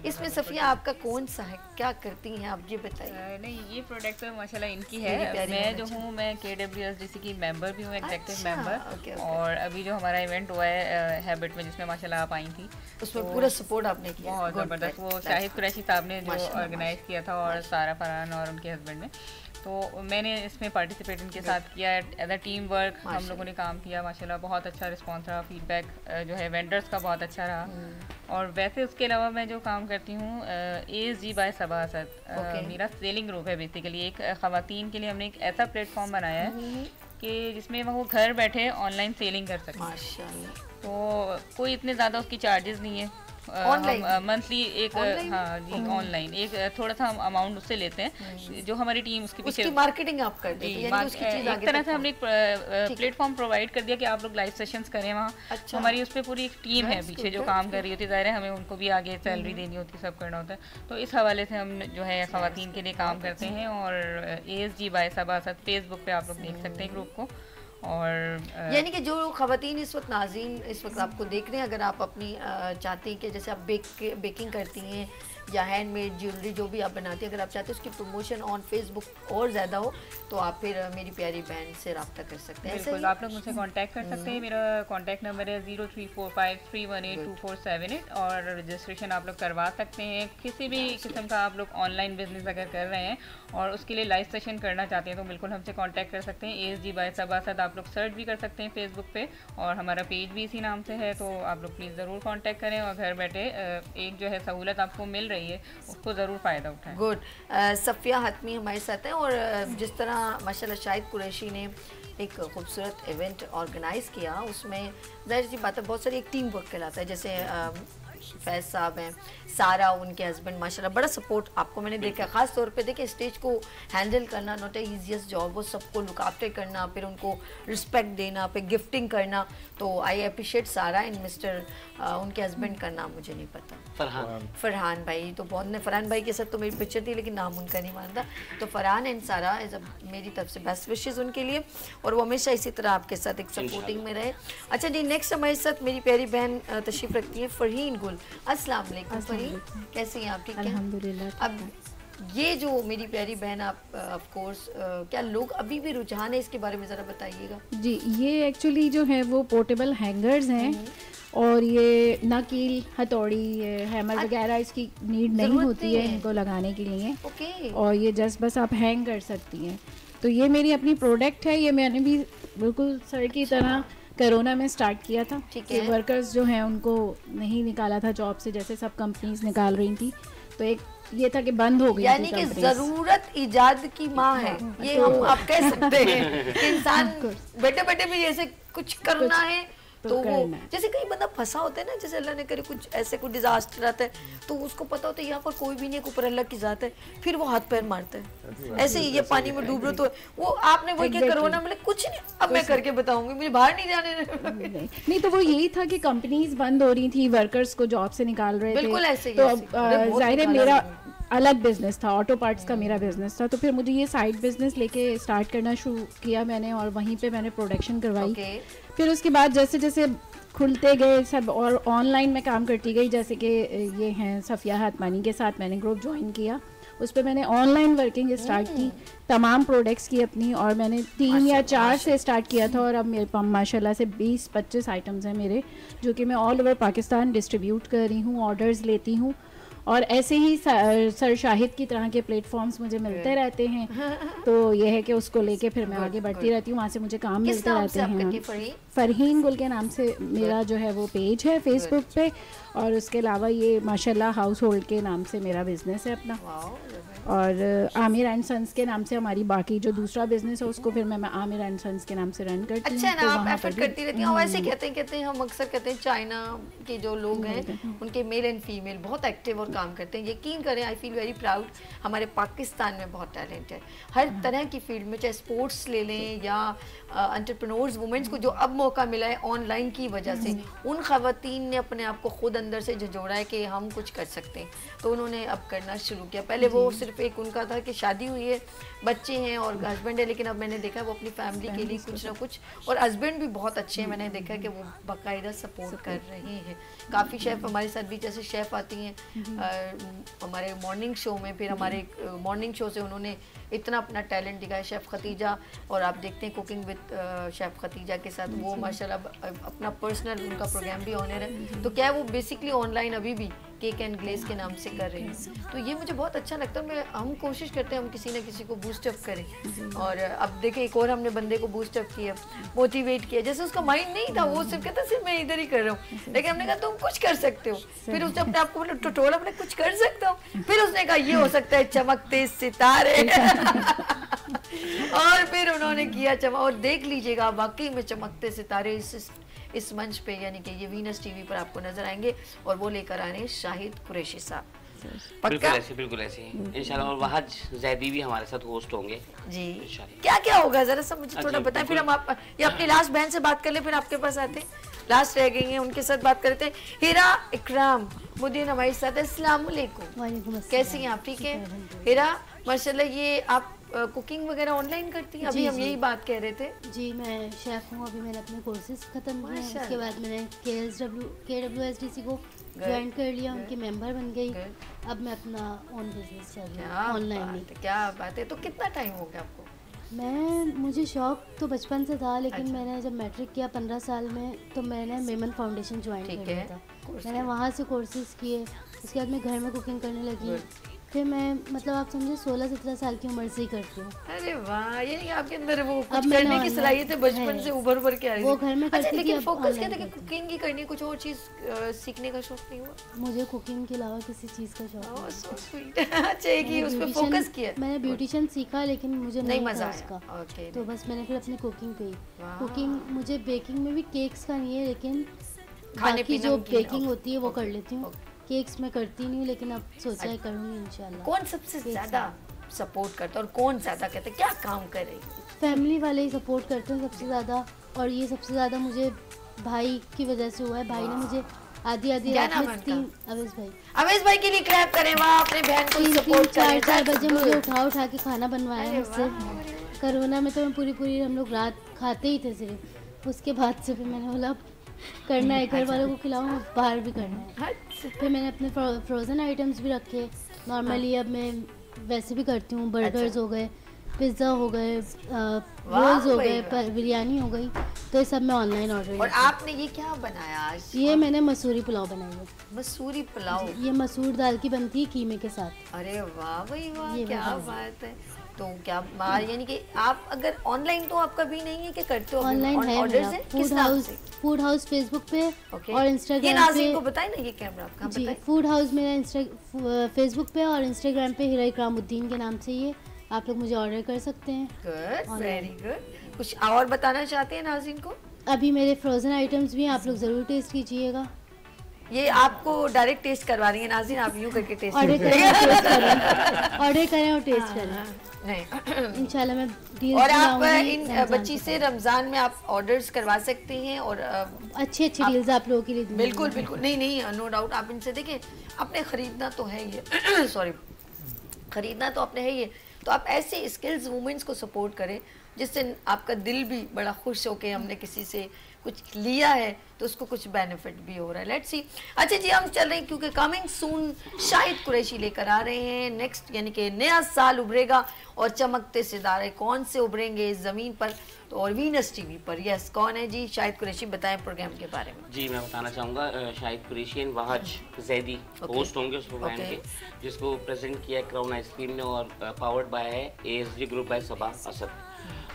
इसमें सफिया आपका कौन सा है, क्या करती हैं आप, ये बताइए। नहीं ये प्रोडक्ट तो माशाल्लाह इनकी है। मैं जो हूँ मैं KWSDC की मेंबर भी हूँ, एग्जीक्यूटिव मेंबर। और अभी जो हमारा इवेंट हुआ है हैबिट में, जिसमें माशाल्लाह आप आई थी, उसमें पूरा सपोर्ट आपने किया, बहुत ज़बरदस्त। वो शाहिद कुरैशी साहब ने जो ऑर्गेनाइज किया था, और सारा फरहान और उनके हस्बैंड ने, तो मैंने इसमें पार्टिसिपेट इनके साथ किया। एज अ टीम वर्क हम लोगों ने काम किया, माशाल्लाह बहुत अच्छा रिस्पांस रहा। फीडबैक जो है वेंडर्स का बहुत अच्छा रहा। और वैसे उसके अलावा मैं जो काम करती हूँ ASG बाय सबा असद, मेरा सेलिंग ग्रुप है। बेसिकली एक ख़वातीन के लिए हमने एक ऐसा प्लेटफॉर्म बनाया है कि जिसमें वो घर बैठे ऑनलाइन सेलिंग कर सकते हैं। तो कोई इतने ज़्यादा उसकी चार्जेस नहीं है, मंथली एक हाँ जी ऑनलाइन एक थोड़ा सा हम अमाउंट उससे लेते हैं, जो हमारी टीम उसके पीछे मार्केटिंग आप कर देते हैं, एक तरह से हमने एक प्लेटफॉर्म प्रोवाइड कर दिया कि आप लोग लाइव सेशंस करें वहाँ। अच्छा। हमारी उस पर पूरी एक टीम है पीछे जो काम कर रही होती है, ज़ाहिर है हमें उनको भी आगे सैलरी देनी होती है, सब करना होता है। तो इस हवाले से हम जो है ख़वातीन के लिए काम करते हैं। और ASG बाय सबा असद फेसबुक पे आप लोग देख सकते हैं ग्रुप को। और यानी कि जो ख़वातीन इस वक्त नाज़रीन इस वक्त आपको देख रहे हैं, अगर आप अपनी चाहती हैं कि जैसे आप बेकिंग करती हैं या हैंडमेड ज्वेलरी जो भी आप बनाती हैं, अगर आप चाहते हैं उसकी प्रमोशन ऑन फेसबुक और ज़्यादा हो, तो आप फिर मेरी प्यारी बहन से रब्ता कर सकते हैं। बिल्कुल, आप लोग मुझसे कांटेक्ट कर सकते हैं। मेरा कांटेक्ट नंबर है 0345318248, और रजिस्ट्रेशन आप लोग करवा सकते हैं। किसी भी किस्म का आप लोग ऑनलाइन बिजनेस अगर कर रहे हैं और उसके लिए लाइव सेशन करना चाहते हैं, तो बिल्कुल हमसे कांटेक्ट कर सकते हैं। ASG बाय सबा असद आप लोग सर्च भी कर सकते हैं फेसबुक पे, और हमारा पेज भी इसी नाम से है। तो आप लोग प्लीज़ ज़रूर कांटेक्ट करें, और घर बैठे एक जो है सहूलत आपको मिल रही है उसको ज़रूर फ़ायदा उठाएं। गुड। सफिया हातमी हमारे साथ हैं। और जिस तरह माशाल्लाह शाहिद कुरैशी ने एक खूबसूरत इवेंट ऑर्गेनाइज़ किया, उसमें ज़ाहिर सी बात है बहुत सारी एक टीम वर्क कहलाता है। जैसे फैज़ साहब हैं, सारा उनके हस्बैंड माशाल्लाह बड़ा सपोर्ट आपको मैंने देखा। ख़ास तौर पे देखिए स्टेज को हैंडल करना नॉट ए ईजीएस्ट जॉब, वो सबको लुक आफ्टर करना, फिर उनको रिस्पेक्ट देना, फिर गिफ्टिंग करना। तो आई अप्रिशिएट सारा एंड मिस्टर उनके हस्बैंड का नाम मुझे नहीं पता, फरहान भाई। तो बहुत ने फरहान भाई के साथ तो मेरी पिक्चर थी लेकिन नाम उनका नहीं मानता। तो फरहान एंड सारा मेरी तरफ से बेस्ट विशेज़ उनके लिए, और वो हमेशा इसी तरह आपके साथ एक सपोर्टिंग में रहे। अच्छा जी, नेक्स्ट हमारे साथ मेरी प्यारी बहन तशरीफ़ रखती है फ़रहीन गुल। अस्सलाम वालेकुम फ़रहीन, कैसी हैं आप? ठीक है अल्हम्दुलिल्लाह। अब ये जो मेरी प्यारी बहन आप ऑफ कोर्स क्या लोग अभी भी रुझान है इसके बारे में ज़रा बताइएगा। जी, ये एक्चुअली जो है वो पोर्टेबल हैंगर्स हैं, और ये नकील, हथौड़ी, हैमर वगैरह इसकी नीड नहीं होती है इनको लगाने के लिए। और ये जस्ट बस आप हैंग कर सकती हैं। तो ये मेरी अपनी प्रोडक्ट है, ये मैंने भी बिल्कुल सर की तरह कोरोना में स्टार्ट किया था कि वर्कर्स जो हैं उनको नहीं निकाला था जॉब से, जैसे सब कंपनीज निकाल रही थी, तो एक ये था कि बंद हो गई, यानी कि जरूरत इजाद की माँ है, ये हम आप कह सकते हैं कि इंसान बैठे बैठे भी ऐसे कुछ करना है तो वो, जैसे कई बंदा फंसा होता है ना, जैसे अल्लाह ने करे कुछ ऐसे कोई डिजास्टर आता है तो उसको पता होता है यहाँ पर कोई भी नहीं, ऊपर अल्लाह की जात है, फिर वो हाथ पैर मारता है। ऐसे ही ये पानी में डूब रहे तो वो आपने वही क्या कोरोना में कुछ नहीं, अब मैं करके बताऊंगी, मुझे बाहर नहीं जाने नहीं तो वो यही था कि कंपनीज बंद हो रही थी, वर्कर्स को जॉब से निकाल रहे थे, बिल्कुल ऐसे तो जाहिर है मेरा अलग बिजनेस था, ऑटो पार्ट्स का मेरा बिजनेस था, तो फिर मुझे ये साइड बिजनेस लेके स्टार्ट करना शुरू किया मैंने, और वहीं पे मैंने प्रोडक्शन करवाई। फिर उसके बाद जैसे जैसे खुलते गए सब और ऑनलाइन में काम करती गई, जैसे कि ये हैं सफ़िया हातमानी के साथ मैंने ग्रुप ज्वाइन किया, उस पर मैंने ऑनलाइन वर्किंग स्टार्ट की, तमाम प्रोडक्ट्स की अपनी, और मैंने 3 या 4 से स्टार्ट किया था, और अब मेरे पास माशाल्लाह से 20-25 आइटम्स हैं मेरे, जो कि मैं ऑल ओवर पाकिस्तान डिस्ट्रीब्यूट कर रही हूँ, ऑर्डर्स लेती हूँ, और ऐसे ही सर शाहिद की तरह के प्लेटफॉर्म्स मुझे मिलते रहते हैं, तो ये है कि उसको लेके फिर मैं आगे बढ़ती रहती हूँ, वहाँ से मुझे काम मिलते रहते हैं। फरहीन गुल के नाम से मेरा जो है वो पेज है फेसबुक पे, और उसके अलावा ये माशाल्लाह हाउस होल्ड के नाम से मेरा बिजनेस है अपना, और आमिर एंड सन्स के नाम से हमारी बाकी जो दूसरा बिजनेस है उसको फिर मैं आमिर एंड सन्स के नाम से रन करती हूँ। अच्छा ना, आप एफर्ट करती रहती हैं। वैसे कहते हैं हम अक्सर कहते हैं चाइना के जो लोग हैं उनके मेल एंड फीमेल बहुत एक्टिव और काम करते हैं। यकीन करें, आई फील वेरी प्राउड, हमारे पाकिस्तान में बहुत टैलेंट है हर तरह की फील्ड में, चाहे स्पोर्ट्स ले लें या एंटरप्रेन्योर्स वुमेन्स को जो अब मौका मिला है ऑनलाइन की वजह से, उन खवातीन ने अपने आप को खुद अंदर से झंझोड़ा है कि हम कुछ कर सकते हैं, तो उन्होंने अब करना शुरू किया। पहले वो सिर्फ एक उनका था कि शादी हुई है, बच्चे हैं और हस्बैंड है, लेकिन अब मैंने देखा वो अपनी फैमिली के लिए कुछ ना कुछ, और हस्बैंड भी बहुत अच्छे हैं, मैंने देखा कि वो बाकायदा सपोर्ट कर रहे हैं। काफ़ी शेफ़ हमारे साथ भी, जैसे शेफ़ आती हैं हमारे मॉर्निंग शो में, फिर हमारे मॉर्निंग शो से उन्होंने इतना अपना टैलेंट दिखाया, शेफ़ खतीजा, और आप देखते हैं कुकिंग विद शेफ़ खतीजा के साथ, वो माशाल्लाह अपना पर्सनल उनका प्रोग्राम भी ऑनर है, तो क्या है वो बेसिकली ऑनलाइन अभी भी केक एंड ग्लेज के नाम से कर रहे हैं, तो ये मुझे बहुत अच्छा लगता है। हम कोशिश करते हैं हम किसी न किसी को बूस्ट अप करें, और अब देखें एक और हमने बंदे को बूस्ट अप किया, मोटिवेट किया, जैसे उसका माइंड नहीं था, वो सिर्फ कहता सिर्फ मैं इधर ही कर रहा हूँ, लेकिन हमने कहा तुम कुछ कर सकते हो, फिर उसने अपने आप को बोला टटोला, अपने कुछ कर सकता हूँ, फिर उसने कहा ये हो सकता है चमकते सितारे और फिर उन्होंने किया चमक, और देख लीजिएगा वाकई में चमकते सितारे इस मंच पे, यानी कि ये वीनस टीवी पर आपको नजर आएंगे, और वो लेकर आ रहे हैं शाहिद कुरैशी साहब। बिल्कुल ऐसे इंशाल्लाह, और वहाँ जैदी भी हमारे साथ होस्ट होंगे जी। क्या क्या होगा जरा सा मुझे थोड़ा बताएं, फिर हम आप या अपनी लास्ट बहन से बात कर ले, फिर आपके पास आते हैं, लास्ट रह गई हैं उनके साथ बात करते हैं। हीरा इकराम मुदीन हमारे साथ, अस्सलाम वालेकुम, कैसी हैं आप? ठीक है हीरा, माशाल्लाह। ये आप कुकिंग वगैरह ऑनलाइन करती हैं? अभी हम यही बात कह रहे थे। जी, मैं शेफ़ हूँ, अभी मैंने अपने कोर्सेज ख़त्म किए, उसके बाद मैंने KWSDC को ज्वाइन कर लिया, उनकी मेंबर बन गई, अब मैं अपना ऑन बिजनेस कर रही हूँ ऑनलाइन। क्या बात है, तो कितना टाइम हो गया आपको? मुझे शौक तो बचपन से था, लेकिन मैंने जब मैट्रिक किया 15 साल में, तो मैंने मेमन फाउंडेशन ज्वाइन कर लिया था, मैंने वहाँ से कोर्सेज किए, उसके बाद मैं घर में कुकिंग करने लगी, फिर मैं मतलब आप समझे 16-17 साल की उम्र से ही करती हूँ। अरे वाह, ये नहीं आपके अंदर वो कुछ करने की सलाहियत है, बचपन से उभर उभर के आ रही है। वो घर में करती थी, लेकिन फोकस क्या था कि कुकिंग ही करनी, कुछ और चीज सीखने का शौक नहीं हुआ? मुझे कुकिंग के अलावा किसी चीज का शौक नहीं। अच्छा, एक ही उस पे फोकस किया। मैंने ब्यूटिशियन सीखा, लेकिन मुझे नहीं मजा उसका, तो बस मैंने फिर अपनी कुकिंग की। कुकिंग मुझे बेकिंग में भी केक्स का नहीं है, लेकिन बाकी जो बेकिंग होती है वो कर लेती हूँ। केक्स में करती नहीं, लेकिन अब सोचा है करूँगी इंशाल्लाह। कौन सबसे ज़्यादा सपोर्ट करता है और कौन ज़्यादा कहते हैं क्या काम करेगी? फैमिली वाले ही सपोर्ट करते हैं सबसे ज़्यादा, और ये सबसे ज़्यादा मुझे भाई की वजह से हुआ है। भाई ने मुझे आधी रात में अवेश भाई के लिए क्लैप करें, वाह, अपने बहन को सपोर्ट करें। 4 बजे मुझे उठा के खाना बनवाया मुझसे। कोरोना में तो मैं पूरी हम लोग रात खाते ही थे सिर्फ, उसके बाद से फिर मैंने बोला करना है, घर वालों को खिलाऊं, बाहर भी करना है। फिर मैंने अपने फ्रोज़न आइटम्स भी रखे नॉर्मली, अब मैं वैसे भी करती हूँ, बर्गर्स हो गए, पिज़्ज़ा हो गए, रोल्स हो गए, बिरयानी हो गई, तो ये सब मैं ऑनलाइन ऑर्डर। और आपने ये क्या बनाया आज? ये मैंने मसूरी पुलाव बनाई है। मसूरी पुलाव? ये मसूर दाल की बनती है कीमे के साथ। अरे वाह भाई वाह, क्या बात है। तो क्या यानी कि आप अगर ऑनलाइन तो आपका भी नहीं है कि करते हो ऑनलाइन है ऑर्डर्स मेरा, फूड हाउस फेसबुक पे और इंस्टाग्राम पे। ये नाज़रीन को बताएं ना, ये कैमरा आपका जी, फूड हाउस मेरा फेसबुक पे और इंस्टाग्राम पे हिरा इकरामुद्दीन के नाम से ये आप लोग मुझे ऑर्डर कर सकते हैं। Good, very good. कुछ और बताना चाहते हैं नाज़रीन को? अभी मेरे फ्रोजन आइटम्स भी हैं, आप लोग ज़रूर टेस्ट कीजिएगा। ये आपको डायरेक्ट टेस्ट करवा रही है नाज़रीन, आप यूं करके टेस्ट ऑर्डर करें और टेस्ट करें। नहीं इंशाल्लाह मैं डील और आप इन बच्ची से रमजान में आप ऑर्डर्स करवा सकते हैं और अच्छे डील्स आप लोगों के लिए। बिल्कुल बिल्कुल, नहीं नो डाउट। आप इनसे देखें, आपने खरीदना तो है ये सॉरी खरीदना तो आपने है ये, तो आप ऐसे स्किल्स वुमेन्स को सपोर्ट करें जिससे आपका दिल भी बड़ा खुश हो के हमने किसी से कुछ लिया है तो उसको कुछ बेनिफिट भी हो रहा है। Let's see. अच्छा जी, हम चल रहे हैं क्योंकि कमिंग सून शाहिद कुरैशी लेकर आ रहे हैं नेक्स्ट, यानी कि नया साल उभरेगा और चमकते सितारे कौन से उभरेंगे इस ज़मीन पर, तो और वीनस टीवी पर। यस, कौन है जी? शाहिद कुरैशी, बताएं प्रोग्राम के बारे में। जी मैं बताना चाहूँगा, शाहिद कुरैशी एंड वहाज जैदी होस्ट होंगे उस प्रोग्राम के, जिसको प्रेजेंट किया क्राउन आइसक्रीम ने और पावर्ड बाय है ASG ग्रुप बाय सबा असद।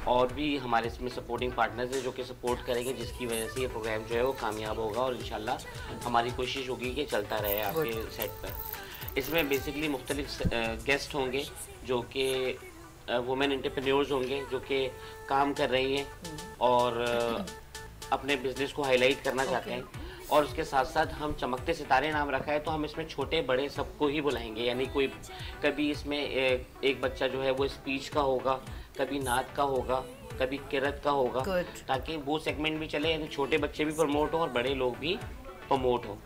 और भी हमारे इसमें सपोर्टिंग पार्टनर्स हैं जो कि सपोर्ट करेंगे, जिसकी वजह से ये प्रोग्राम जो है वो कामयाब होगा और इंशाल्लाह हमारी कोशिश होगी कि चलता रहे आपके सेट पर। इसमें बेसिकली मुख्तलिफ गेस्ट होंगे जो कि वुमेन एंटरप्रेन्योर्स होंगे जो कि काम कर रही हैं और अपने बिजनेस को हाईलाइट करना चाहते हैं। और उसके साथ साथ हम चमकते सितारे नाम रखा है, तो हम इसमें छोटे बड़े सबको ही बुलाएंगे। यानी कोई कभी इसमें एक बच्चा जो है वो स्पीच का होगा, कभी नात का होगा, कभी किरत का होगा, ताकि वो सेगमेंट भी चले, यानी छोटे बच्चे भी प्रमोट हो और बड़े लोग भी प्रमोट हो।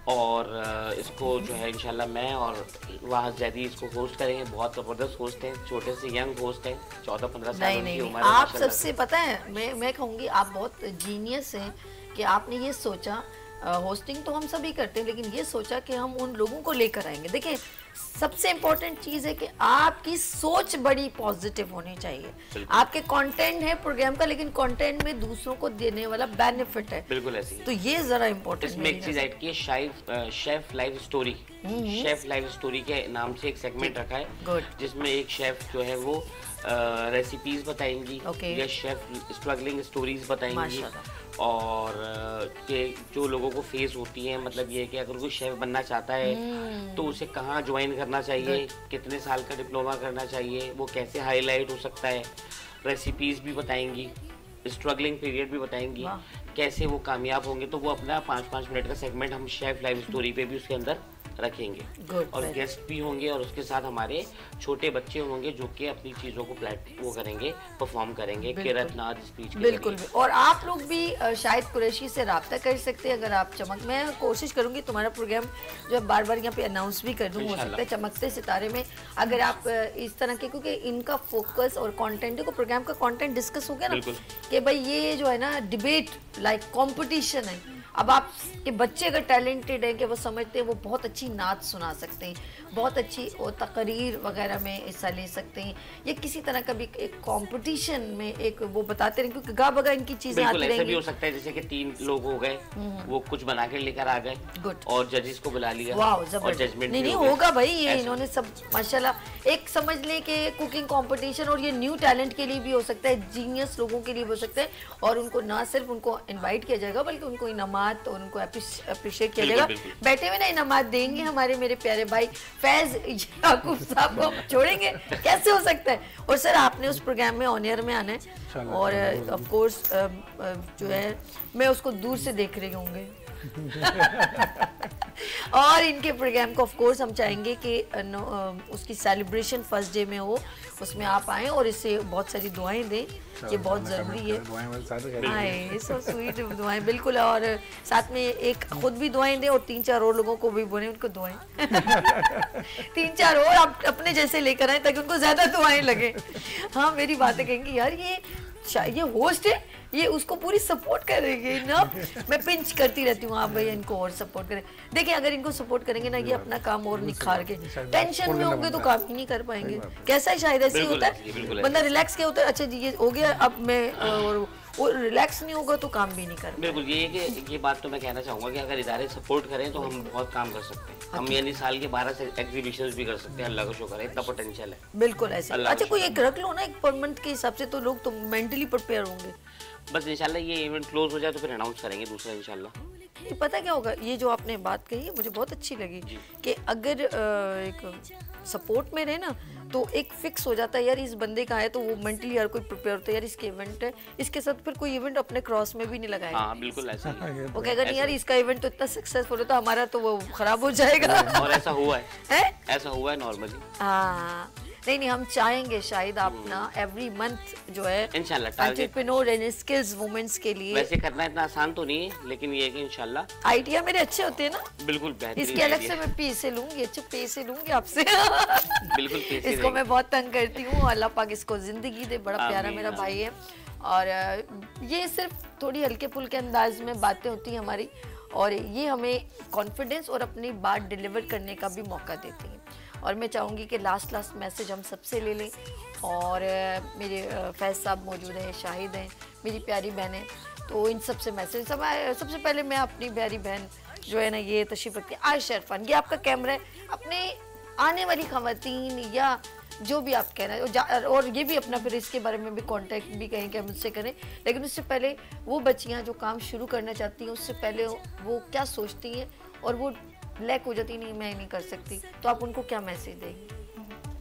और इसको जो है इंशाल्लाह मैं और वहाँ जैदी इसको होस्ट करेंगे। बहुत ज़बरदस्त होस्ट हैं, छोटे से यंग होस्ट हैं, 14-15 साल की उम्र है। आप सबसे पता है मैं कहूँगी आप बहुत जीनियस हैं कि आपने ये सोचा। होस्टिंग तो हम सभी करते हैं, लेकिन ये सोचा कि हम उन लोगों को लेकर आएंगे। देखिए, सबसे इम्पोर्टेंट चीज़ है कि आपकी सोच बड़ी पॉजिटिव होनी चाहिए। आपके कंटेंट है प्रोग्राम का, लेकिन कंटेंट में दूसरों को देने वाला बेनिफिट है। बिल्कुल ऐसे ही। तो ये जरा इम्पोर्टेंट। इसमें एक चीज़ ऐड की है, chef live story. Chef live story के नाम से एक सेगमेंट रखा है, जिसमें एक शेफ जो है वो रेसिपीज बताएंगी या शेफ स्ट्रगलिंग स्टोरीज बताएंगी और कि जो लोगों को फेस होती है। मतलब ये कि अगर कोई शेफ बनना चाहता है तो उसे कहाँ ज्वाइन करना चाहिए, कितने साल का डिप्लोमा करना चाहिए, वो कैसे हाईलाइट हो सकता है। रेसिपीज भी बताएंगी, स्ट्रगलिंग पीरियड भी बताएंगी, कैसे वो कामयाब होंगे। तो वो अपना 5-5 मिनट का सेगमेंट हम शेफ लाइव स्टोरी पे भी उसके अंदर रखेंगे। और गेस्ट भी होंगे और उसके साथ हमारे छोटे बच्चे होंगे जो कि अपनी चीज़ों को वो करेंगे, परफॉर्म करेंगे, किरत नात स्पीच। बिल्कुल भी। और आप लोग भी शाहिद कुरैशी से रब्ता कर सकते हैं। अगर आप मैं कोशिश करूंगी तुम्हारा प्रोग्राम जो बार बार यहाँ पे अनाउंस भी कर दूँ, हो सकता है चमकते सितारे में अगर आप इस तरह के, क्योंकि इनका फोकस और कॉन्टेंट को प्रोग्राम का कॉन्टेंट डिस्कस हो गया ना कि भाई ये जो है ना डिबेट लाइक कॉम्पिटिशन है। अब आपके बच्चे अगर टैलेंटेड हैं कि वो समझते हैं, वो बहुत अच्छी नात सुना सकते हैं, बहुत अच्छी तकरीर वगैरह में हिस्सा ले सकते हैं, या किसी तरह का भी एक कंपटीशन में एक वो बताते रहें, क्योंकि गा बगा इनकी चीजें आती रहेंगी। ऐसा भी हो सकता है जैसे कि 3 लोग हो गए, वो कुछ बना के लेकर आ गए और जजेस को बुला लिया और जजमेंट नहीं होगा भाई। ये इन्होंने सब माशाल्लाह एक समझ ले कि कुकिंग कंपटीशन, और ये न्यू टैलेंट के लिए भी हो सकता है, जीनियस लोगों के लिए भी हो सकता है। और उनको ना सिर्फ उनको इन्वाइट किया जाएगा बल्कि उनको इनामात और उनको अप्रिशिएट किया जाएगा। बैठे हुए ना इनामात देंगे हमारे मेरे प्यारे भाई फैज याकूब साहब को छोड़ेंगे, कैसे हो सकता है। और सर आपने उस प्रोग्राम में ऑन एयर में आना है और ऑफ कोर्स जो है मैं उसको दूर से देख रही होंगे और इनके प्रोग्राम को ऑफ कोर्स हम चाहेंगे कि उसकी सेलिब्रेशन फर्स्ट डे में हो, उसमें आप आएँ और इससे बहुत सारी दुआएं दें, ये बहुत ज़रूरी है। सो स्वीट दुआएं बिल्कुल। और साथ में एक खुद भी दुआएं दें और 3-4 और लोगों को भी बोले उनको दुआएं 3-4 और आप अपने जैसे लेकर आए ताकि उनको ज़्यादा दुआएं लगे। हाँ मेरी बातें कहेंगी यार ये होस्ट है, ये उसको पूरी सपोर्ट करेंगे ना। मैं पिंच करती रहती हूँ आप भैया इनको और सपोर्ट करें। देखिए अगर इनको सपोर्ट करेंगे ना, ये अपना काम और निखार के, टेंशन में होंगे तो काम ही नहीं कर पाएंगे। कैसा है शायद ऐसे ही होता है, बंदा रिलैक्स क्या होता है, अच्छा जी ये हो गया अब मैं और वो रिलैक्स नहीं होगा तो काम भी नहीं कर। बिल्कुल, ये बात तो मैं कहना चाहूँगा कि अगर इदारे सपोर्ट करें तो हम बहुत काम कर सकते हैं। हम यानी साल के 12 से एग्जीबिशंस भी कर सकते हैं, अल्लाह का शुक्र है, इतना पोटेंशियल है। बिल्कुल ऐसे। अच्छा कोई एक रख लो ना, एक पर मंथ के हिसाब से, तो लोग तो मेंटली प्रिपेयर होंगे। बस इंशाल्लाह ये इवेंट क्लोज हो जाए तो फिर अनाउंस करेंगे दूसरा इंशाल्लाह। ये पता क्या होगा, ये जो आपने बात कही मुझे बहुत अच्छी लगी कि अगर एक सपोर्ट में रहे ना तो एक फिक्स हो जाता है यार इस बंदे का है, तो वो मेंटली हर कोई प्रिपेयर होता है यार इसके इवेंट है, इसके साथ फिर कोई इवेंट अपने क्रॉस में भी नहीं लगाएगा। हाँ बिल्कुल ऐसा ही। वो कहेगा नहीं यार इसका इवेंट तो इतना सक्सेसफुल है तो हमारा तो वो खराब हो जाएगा। और ऐसा हुआ है, ऐसा हुआ है नॉर्मली। हाँ नहीं हम चाहेंगे शायद आप ना एवरी मंथ जो है इंशाल्लाह एंटरप्रेन्योर एंड स्किल्स वुमेन्स के लिए। वैसे करना इतना आसान तो नहीं है, लेकिन ये है कि इंशाल्लाह आइडिया मेरे अच्छे होते हैं ना। बिल्कुल बेहतरीन। इसके अलग से मैं पैसे लूंगी, अच्छे पैसे लूंगी आपसे। बिल्कुल पैसे इसको मैं बहुत तंग करती हूँ, अल्लाह पाक इसको जिंदगी दे, बड़ा प्यारा मेरा भाई है। और ये सिर्फ थोड़ी हल्के फुल्के अंदाज में बातें होती हैं हमारी, और ये हमें कॉन्फिडेंस और अपनी बात डिलीवर करने का भी मौका देती हैं। और मैं चाहूँगी कि लास्ट मैसेज हम सबसे ले लें। और मेरे फैज़ साहब मौजूद हैं, शाहिद हैं, मेरी प्यारी बहन है, तो इन सबसे मैसेज सबसे पहले मैं अपनी प्यारी बहन जो है ना ये तशरीफ़ रखती है, आयशा इरफान, ये आपका कैमरा है, अपने आने वाली ख़वातीन या जो भी आप कह रहे हैं, और ये भी अपना फिर इसके बारे में भी कांटेक्ट भी कहें कि मुझसे करें, लेकिन उससे पहले वो बच्चियाँ जो काम शुरू करना चाहती हैं उससे पहले वो क्या सोचती हैं और वो लैक हो जाती, नहीं मैं नहीं कर सकती, तो आप उनको क्या मैसेज देंगे?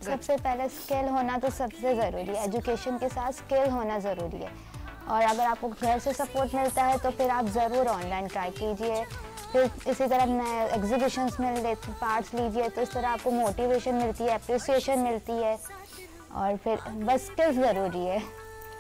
सबसे पहले स्किल होना तो सबसे ज़रूरी है, एजुकेशन के साथ स्किल होना ज़रूरी है। और अगर आपको घर से सपोर्ट मिलता है तो फिर आप ज़रूर ऑनलाइन ट्राई कीजिए, फिर इसी तरह नए एग्जीबिशंस में पार्ट्स लीजिए, तो इस तरह आपको मोटिवेशन मिलती है, अप्रिसिएशन मिलती है, और फिर बस स्किल्स ज़रूरी है।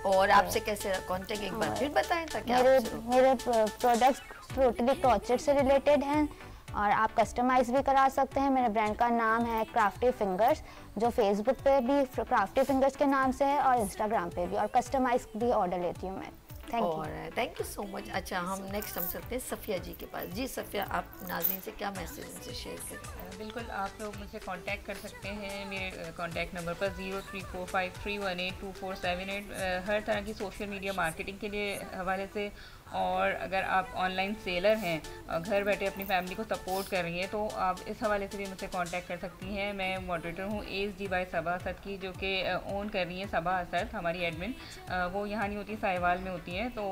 और आपसे कैसे कांटेक्ट एक बार फिर बताएं ताकि मेरे प्रोडक्ट्स टोटली क्रॉचेट से रिलेटेड हैं और आप कस्टमाइज़ भी करा सकते हैं। मेरे ब्रांड का नाम है क्राफ्टी फिंगर्स, जो फेसबुक पे भी क्राफ्टी फिंगर्स के नाम से है और इंस्टाग्राम पे भी, और कस्टमाइज भी ऑर्डर लेती हूँ मैं। Thank you so much. अच्छा हम नेक्स्ट हम चलते हैं सफ़िया जी के पास। जी सफ़िया, आप नाज़रीन से क्या मैसेज उनसे शेयर करें? बिल्कुल, आप लोग मुझसे कांटेक्ट कर सकते हैं मेरे कांटेक्ट नंबर पर 0345318247 हर तरह की सोशल मीडिया मार्केटिंग के लिए हवाले से। और अगर आप ऑनलाइन सेलर हैं और घर बैठे अपनी फैमिली को सपोर्ट कर रही हैं तो आप इस हवाले से भी मुझसे कांटेक्ट कर सकती हैं। मैं मॉडरेटर हूँ ASD बाय सबा असद की, जो कि ओन कर रही हैं सबा असद, हमारी एडमिन। वो यहाँ नहीं होती, साहिवाल में होती हैं, तो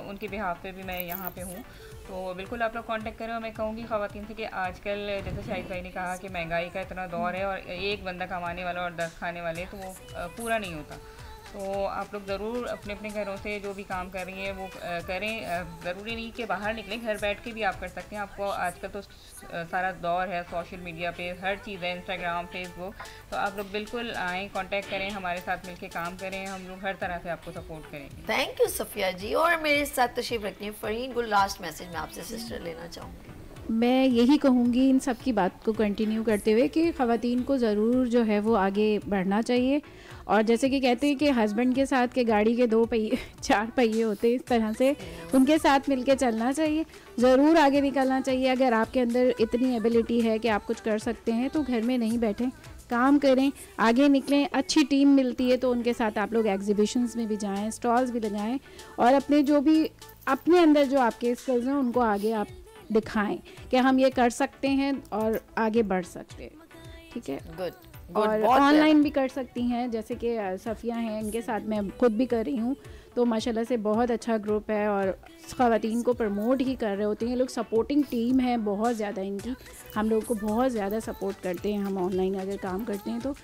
उनके बिहाफ पे भी मैं यहाँ पे हूँ। तो बिल्कुल आप लोग कांटेक्ट करें। और मैं कहूँगी ख़वातीन से कि आजकल जैसे शाहिद भाई ने कहा कि महंगाई का इतना दौर है और एक बंदा कमाने वाला और 10 खाने वाले, तो वो पूरा नहीं होता। तो आप लोग ज़रूर अपने अपने घरों से जो भी काम कर रही हैं वो करें। ज़रूरी नहीं कि बाहर निकलें, घर बैठ के भी आप कर सकते हैं। आपको आजकल तो सारा दौर है सोशल मीडिया पे, हर चीज़ है, इंस्टाग्राम, फेसबुक, तो आप लोग बिल्कुल आएँ, कांटेक्ट करें, हमारे साथ मिलके काम करें, हम लोग हर तरह से आपको सपोर्ट करेंगे। थैंक यू सफ़िया जी। और मेरे साथ तशरीफ़ रखती हैं फ़रहीन गुल। लास्ट मैसेज मैं आपसे सिस्टर लेना चाहूँगी। मैं यही कहूँगी इन सब की बात को कंटिन्यू करते हुए कि ख़वातीन को ज़रूर जो है वो आगे बढ़ना चाहिए। और जैसे कि कहते हैं कि हस्बैंड के साथ के गाड़ी के 2 पहिए 4 पहिए होते हैं, इस तरह से उनके साथ मिलके चलना चाहिए, ज़रूर आगे निकलना चाहिए। अगर आपके अंदर इतनी एबिलिटी है कि आप कुछ कर सकते हैं तो घर में नहीं बैठें, काम करें, आगे निकलें। अच्छी टीम मिलती है तो उनके साथ आप लोग एग्जीबिशंस में भी जाएं, स्टॉल्स भी लगाएं और अपने जो भी अपने अंदर जो आपके स्किल्स हैं उनको आगे आप दिखाएं कि हम ये कर सकते हैं और आगे बढ़ सकते हैं। ठीक है, गुड। और ऑनलाइन भी कर सकती हैं, जैसे कि सफ़िया हैं, इनके साथ मैं खुद भी कर रही हूँ, तो माशाल्लाह से बहुत अच्छा ग्रुप है और ख़वातीन को प्रमोट ही कर रहे होते हैं लोग। सपोर्टिंग टीम है बहुत ज़्यादा इनकी, हम लोग को बहुत ज़्यादा सपोर्ट करते हैं। हम ऑनलाइन अगर काम करते हैं तो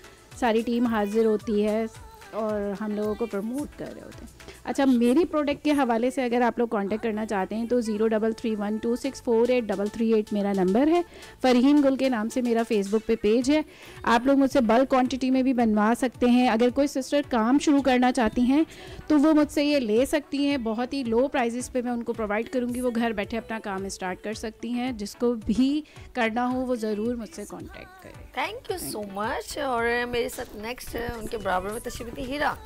सारी टीम हाजिर होती है और हम लोगों को प्रमोट कर रहे होते हैं। अच्छा, मेरी प्रोडक्ट के हवाले से अगर आप लोग कांटेक्ट करना चाहते हैं तो 0331264838 मेरा नंबर है। फ़रहीन गुल के नाम से मेरा फेसबुक पे पेज है। आप लोग मुझसे बल्क क्वांटिटी में भी बनवा सकते हैं। अगर कोई सिस्टर काम शुरू करना चाहती हैं तो वो मुझसे ये ले सकती हैं, बहुत ही लो प्राइजेस पे मैं उनको प्रोवाइड करूँगी। वो घर बैठे अपना काम स्टार्ट कर सकती हैं। जिसको भी करना हो वो ज़रूर मुझसे कॉन्टेक्ट करें। Thank you so much. और मेरे साथ नेक्स्ट उनके बराबर में तशरीफ़ रखती हीरा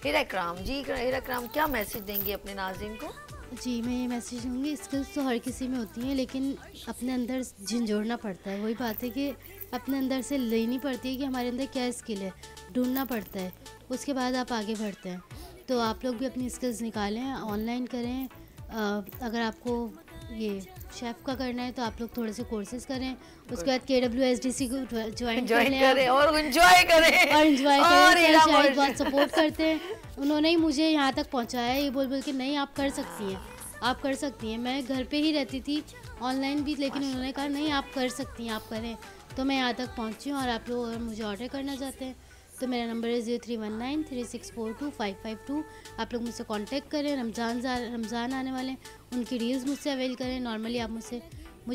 इकराम जी। हीरा इकराम, क्या मैसेज देंगी अपने नाज़रीन को? जी, मैं ये मैसेज दूँगी, स्किल्स तो हर किसी में होती हैं लेकिन अपने अंदर झंझोड़ना पड़ता है। वही बात है कि अपने अंदर से लेनी पड़ती है कि हमारे अंदर क्या स्किल है, ढूंढना पड़ता है, उसके बाद आप आगे बढ़ते हैं। तो आप लोग भी अपनी स्किल्स निकालें, ऑनलाइन करें। अगर आपको ये शेफ़ का करना है तो आप लोग थोड़े से कोर्सेज करें, उसके बाद KWSDC को ज्वाइन करें और एंजॉय करें सर शाहिद बहुत सपोर्ट करते हैं, उन्होंने ही मुझे यहाँ तक पहुँचाया, ये बोल के नहीं आप कर सकती हैं, आप कर सकती हैं। मैं घर पे ही रहती थी ऑनलाइन भी, लेकिन उन्होंने कहा नहीं आप कर सकती हैं, आप करें, तो मैं यहाँ तक पहुँची हूँ। और आप लोग अगर मुझे ऑर्डर करना चाहते हैं तो मेरा नंबर है 03193642 आप लोग मुझसे कांटेक्ट करें। रमज़ान आने वाले हैं, उनकी डील्स मुझसे अवेल करें। नॉर्मली आप मुझे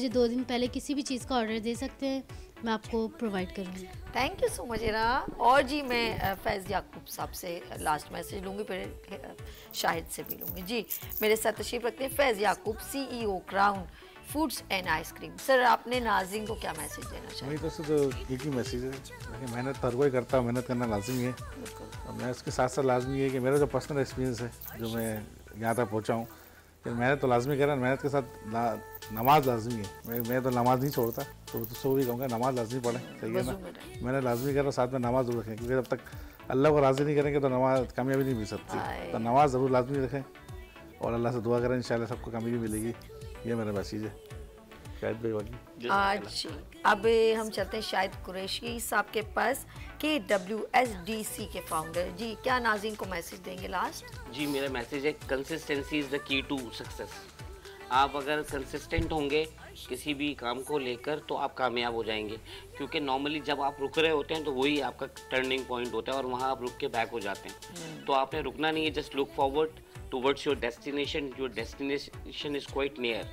2 दिन पहले किसी भी चीज़ का ऑर्डर दे सकते हैं, मैं आपको प्रोवाइड करूँगी। थैंक यू सो मच इरा। और जी मैं फैज़ याकूब साहब से लास्ट मैसेज लूँगी, फिर शाहिद से भी लूँगी। जी मेरे साथ तशरीफ़ रखते हैं फैज़ याकूब, CEO crown foods and ice cream. Sir आपने नाज़रीन को क्या मैसेज देना चाहिए? मेरी तरफ से तो एक ही मैसेज है कि मेहनत हर कोई करता है, मेहनत करना लाजमी है। और मैं उसके साथ साथ लाजमी है कि मेरा जो पर्सनल एक्सपीरियंस है जो मैं यहाँ तक पहुँचा हूँ, कि मेहनत तो लाजमी कर रहा है, मेहनत के साथ नमाज लाजमी है। मैं तो नमाज नहीं छोड़ता, तो सो भी कहूँगा नमाज लाजमी पढ़ें, सही है ना। मैंने लाजमी कर रहा, साथ में नमाज जरूर रखें, क्योंकि जब तक अल्लाह को राज़ी नहीं करेंगे तो नमाज कामयाबी नहीं मिल सकती। तो नमाज ज़रूर लाजमी रखें और अल्लाह से दुआ करें, इंशाल्लाह सबको कामयाबी मिलेगी। ये मेरा मैसेज है। आज अब हम चलते हैं शाहिद कुरैशी साहब के पास, KWSDC के फाउंडर। जी क्या नाज़रीन को मैसेज देंगे लास्ट? जी मेरा मैसेज है consistency is the key to success. आप अगर कंसिस्टेंट होंगे किसी भी काम को लेकर तो आप कामयाब हो जाएंगे, क्योंकि नॉर्मली जब आप रुक रहे होते हैं तो वही आपका टर्निंग पॉइंट होता है और वहाँ आप रुक के बैक हो जाते हैं। तो आपने रुकना नहीं है, just look forward towards your destination. Your destination is quite near.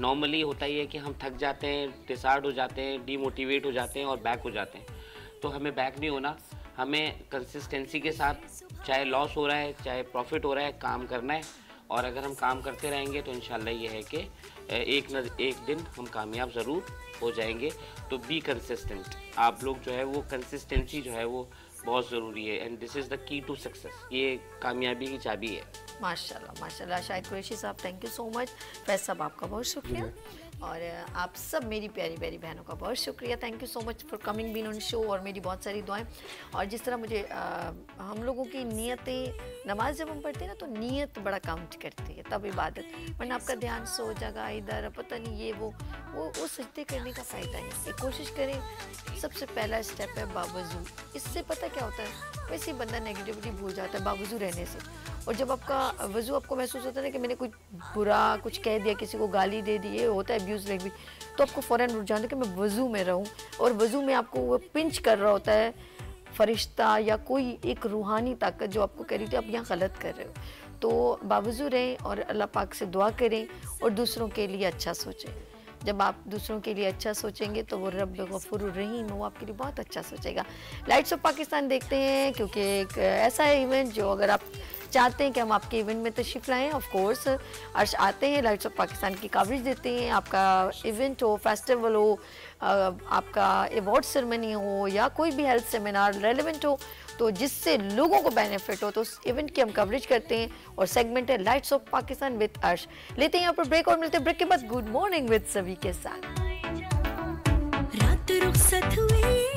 Normally होता ही है कि हम थक जाते हैं, डिसार्ड हो जाते हैं, डीमोटिवेट हो जाते हैं और बैक हो जाते हैं। तो हमें बैक नहीं होना, हमें कंसिस्टेंसी के साथ चाहे लॉस हो रहा है चाहे प्रॉफिट हो रहा है काम करना है। और अगर हम काम करते रहेंगे तो इंशाल्लाह ये है कि एक दिन हम कामयाब ज़रूर हो जाएंगे। तो बी कंसिस्टेंट। आप लोग जो है वो कंसिस्टेंसी जो है वो बहुत ज़रूरी है, and this is the key to success. ये कामयाबी की चाबी है। माशाल्लाह माशाल्लाह। शाहिद कुरैशी साहब थैंक यू सो मच। फैज़ साहब आपका बहुत शुक्रिया, और आप सब मेरी प्यारी प्यारी बहनों का बहुत शुक्रिया। Thank you so much for coming been on show, और मेरी बहुत सारी दुआएं। और जिस तरह मुझे हम लोगों की नीयतें, नमाज जब हम पढ़ते हैं ना तो नीयत बड़ा काउंट करती है, तब इबादत, वरना आपका ध्यान सो जगह इधर पता नहीं ये वो सजदे करने का फ़ायदा नहीं है। कोशिश करें, सबसे पहला स्टेप है बावजू। इससे पता क्या होता है, वैसे ही बंदा नेगेटिविटी भूल जाता है बावजू रहने से। और जब आपका वजू आपको महसूस होता है ना कि मैंने कुछ बुरा कुछ कह दिया, किसी को गाली दे दी, ये होता है अब्यूज़ लैंग्वेज, तो आपको फ़ौरन रुक जाना कि मैं वजू में रहूं। और वजू में आपको वो पिंच कर रहा होता है फरिश्ता या कोई एक रूहानी ताकत जो आपको कह रही थी आप यहाँ गलत कर रहे हो। तो बावजू रहें और अल्लाह पाक से दुआ करें और दूसरों के लिए अच्छा सोचें। जब आप दूसरों के लिए अच्छा सोचेंगे तो वो रब गफूर रहीम, वो आपके लिए बहुत अच्छा सोचेगा। लाइट्स ऑफ पाकिस्तान देखते हैं, क्योंकि एक ऐसा है इवेंट जो अगर आप चाहते हैं कि हम आपके इवेंट में तशरीफ़ लाएँ, ऑफ कोर्स अर्श आते हैं, लाइट्स ऑफ पाकिस्तान की कवरेज देते हैं। आपका इवेंट हो, फेस्टिवल हो, आपका अवार्ड सेरेमनी हो या कोई भी हेल्थ सेमिनार रेलेवेंट हो, तो जिससे लोगों को बेनिफिट हो, तो उस इवेंट की हम कवरेज करते हैं। और सेगमेंट है लाइट्स ऑफ पाकिस्तान विद अर्श। लेते हैं यहाँ पर ब्रेक और मिलते हैं ब्रेक के बाद गुड मॉर्निंग विद सभी के साथ। रात रुखसत हुई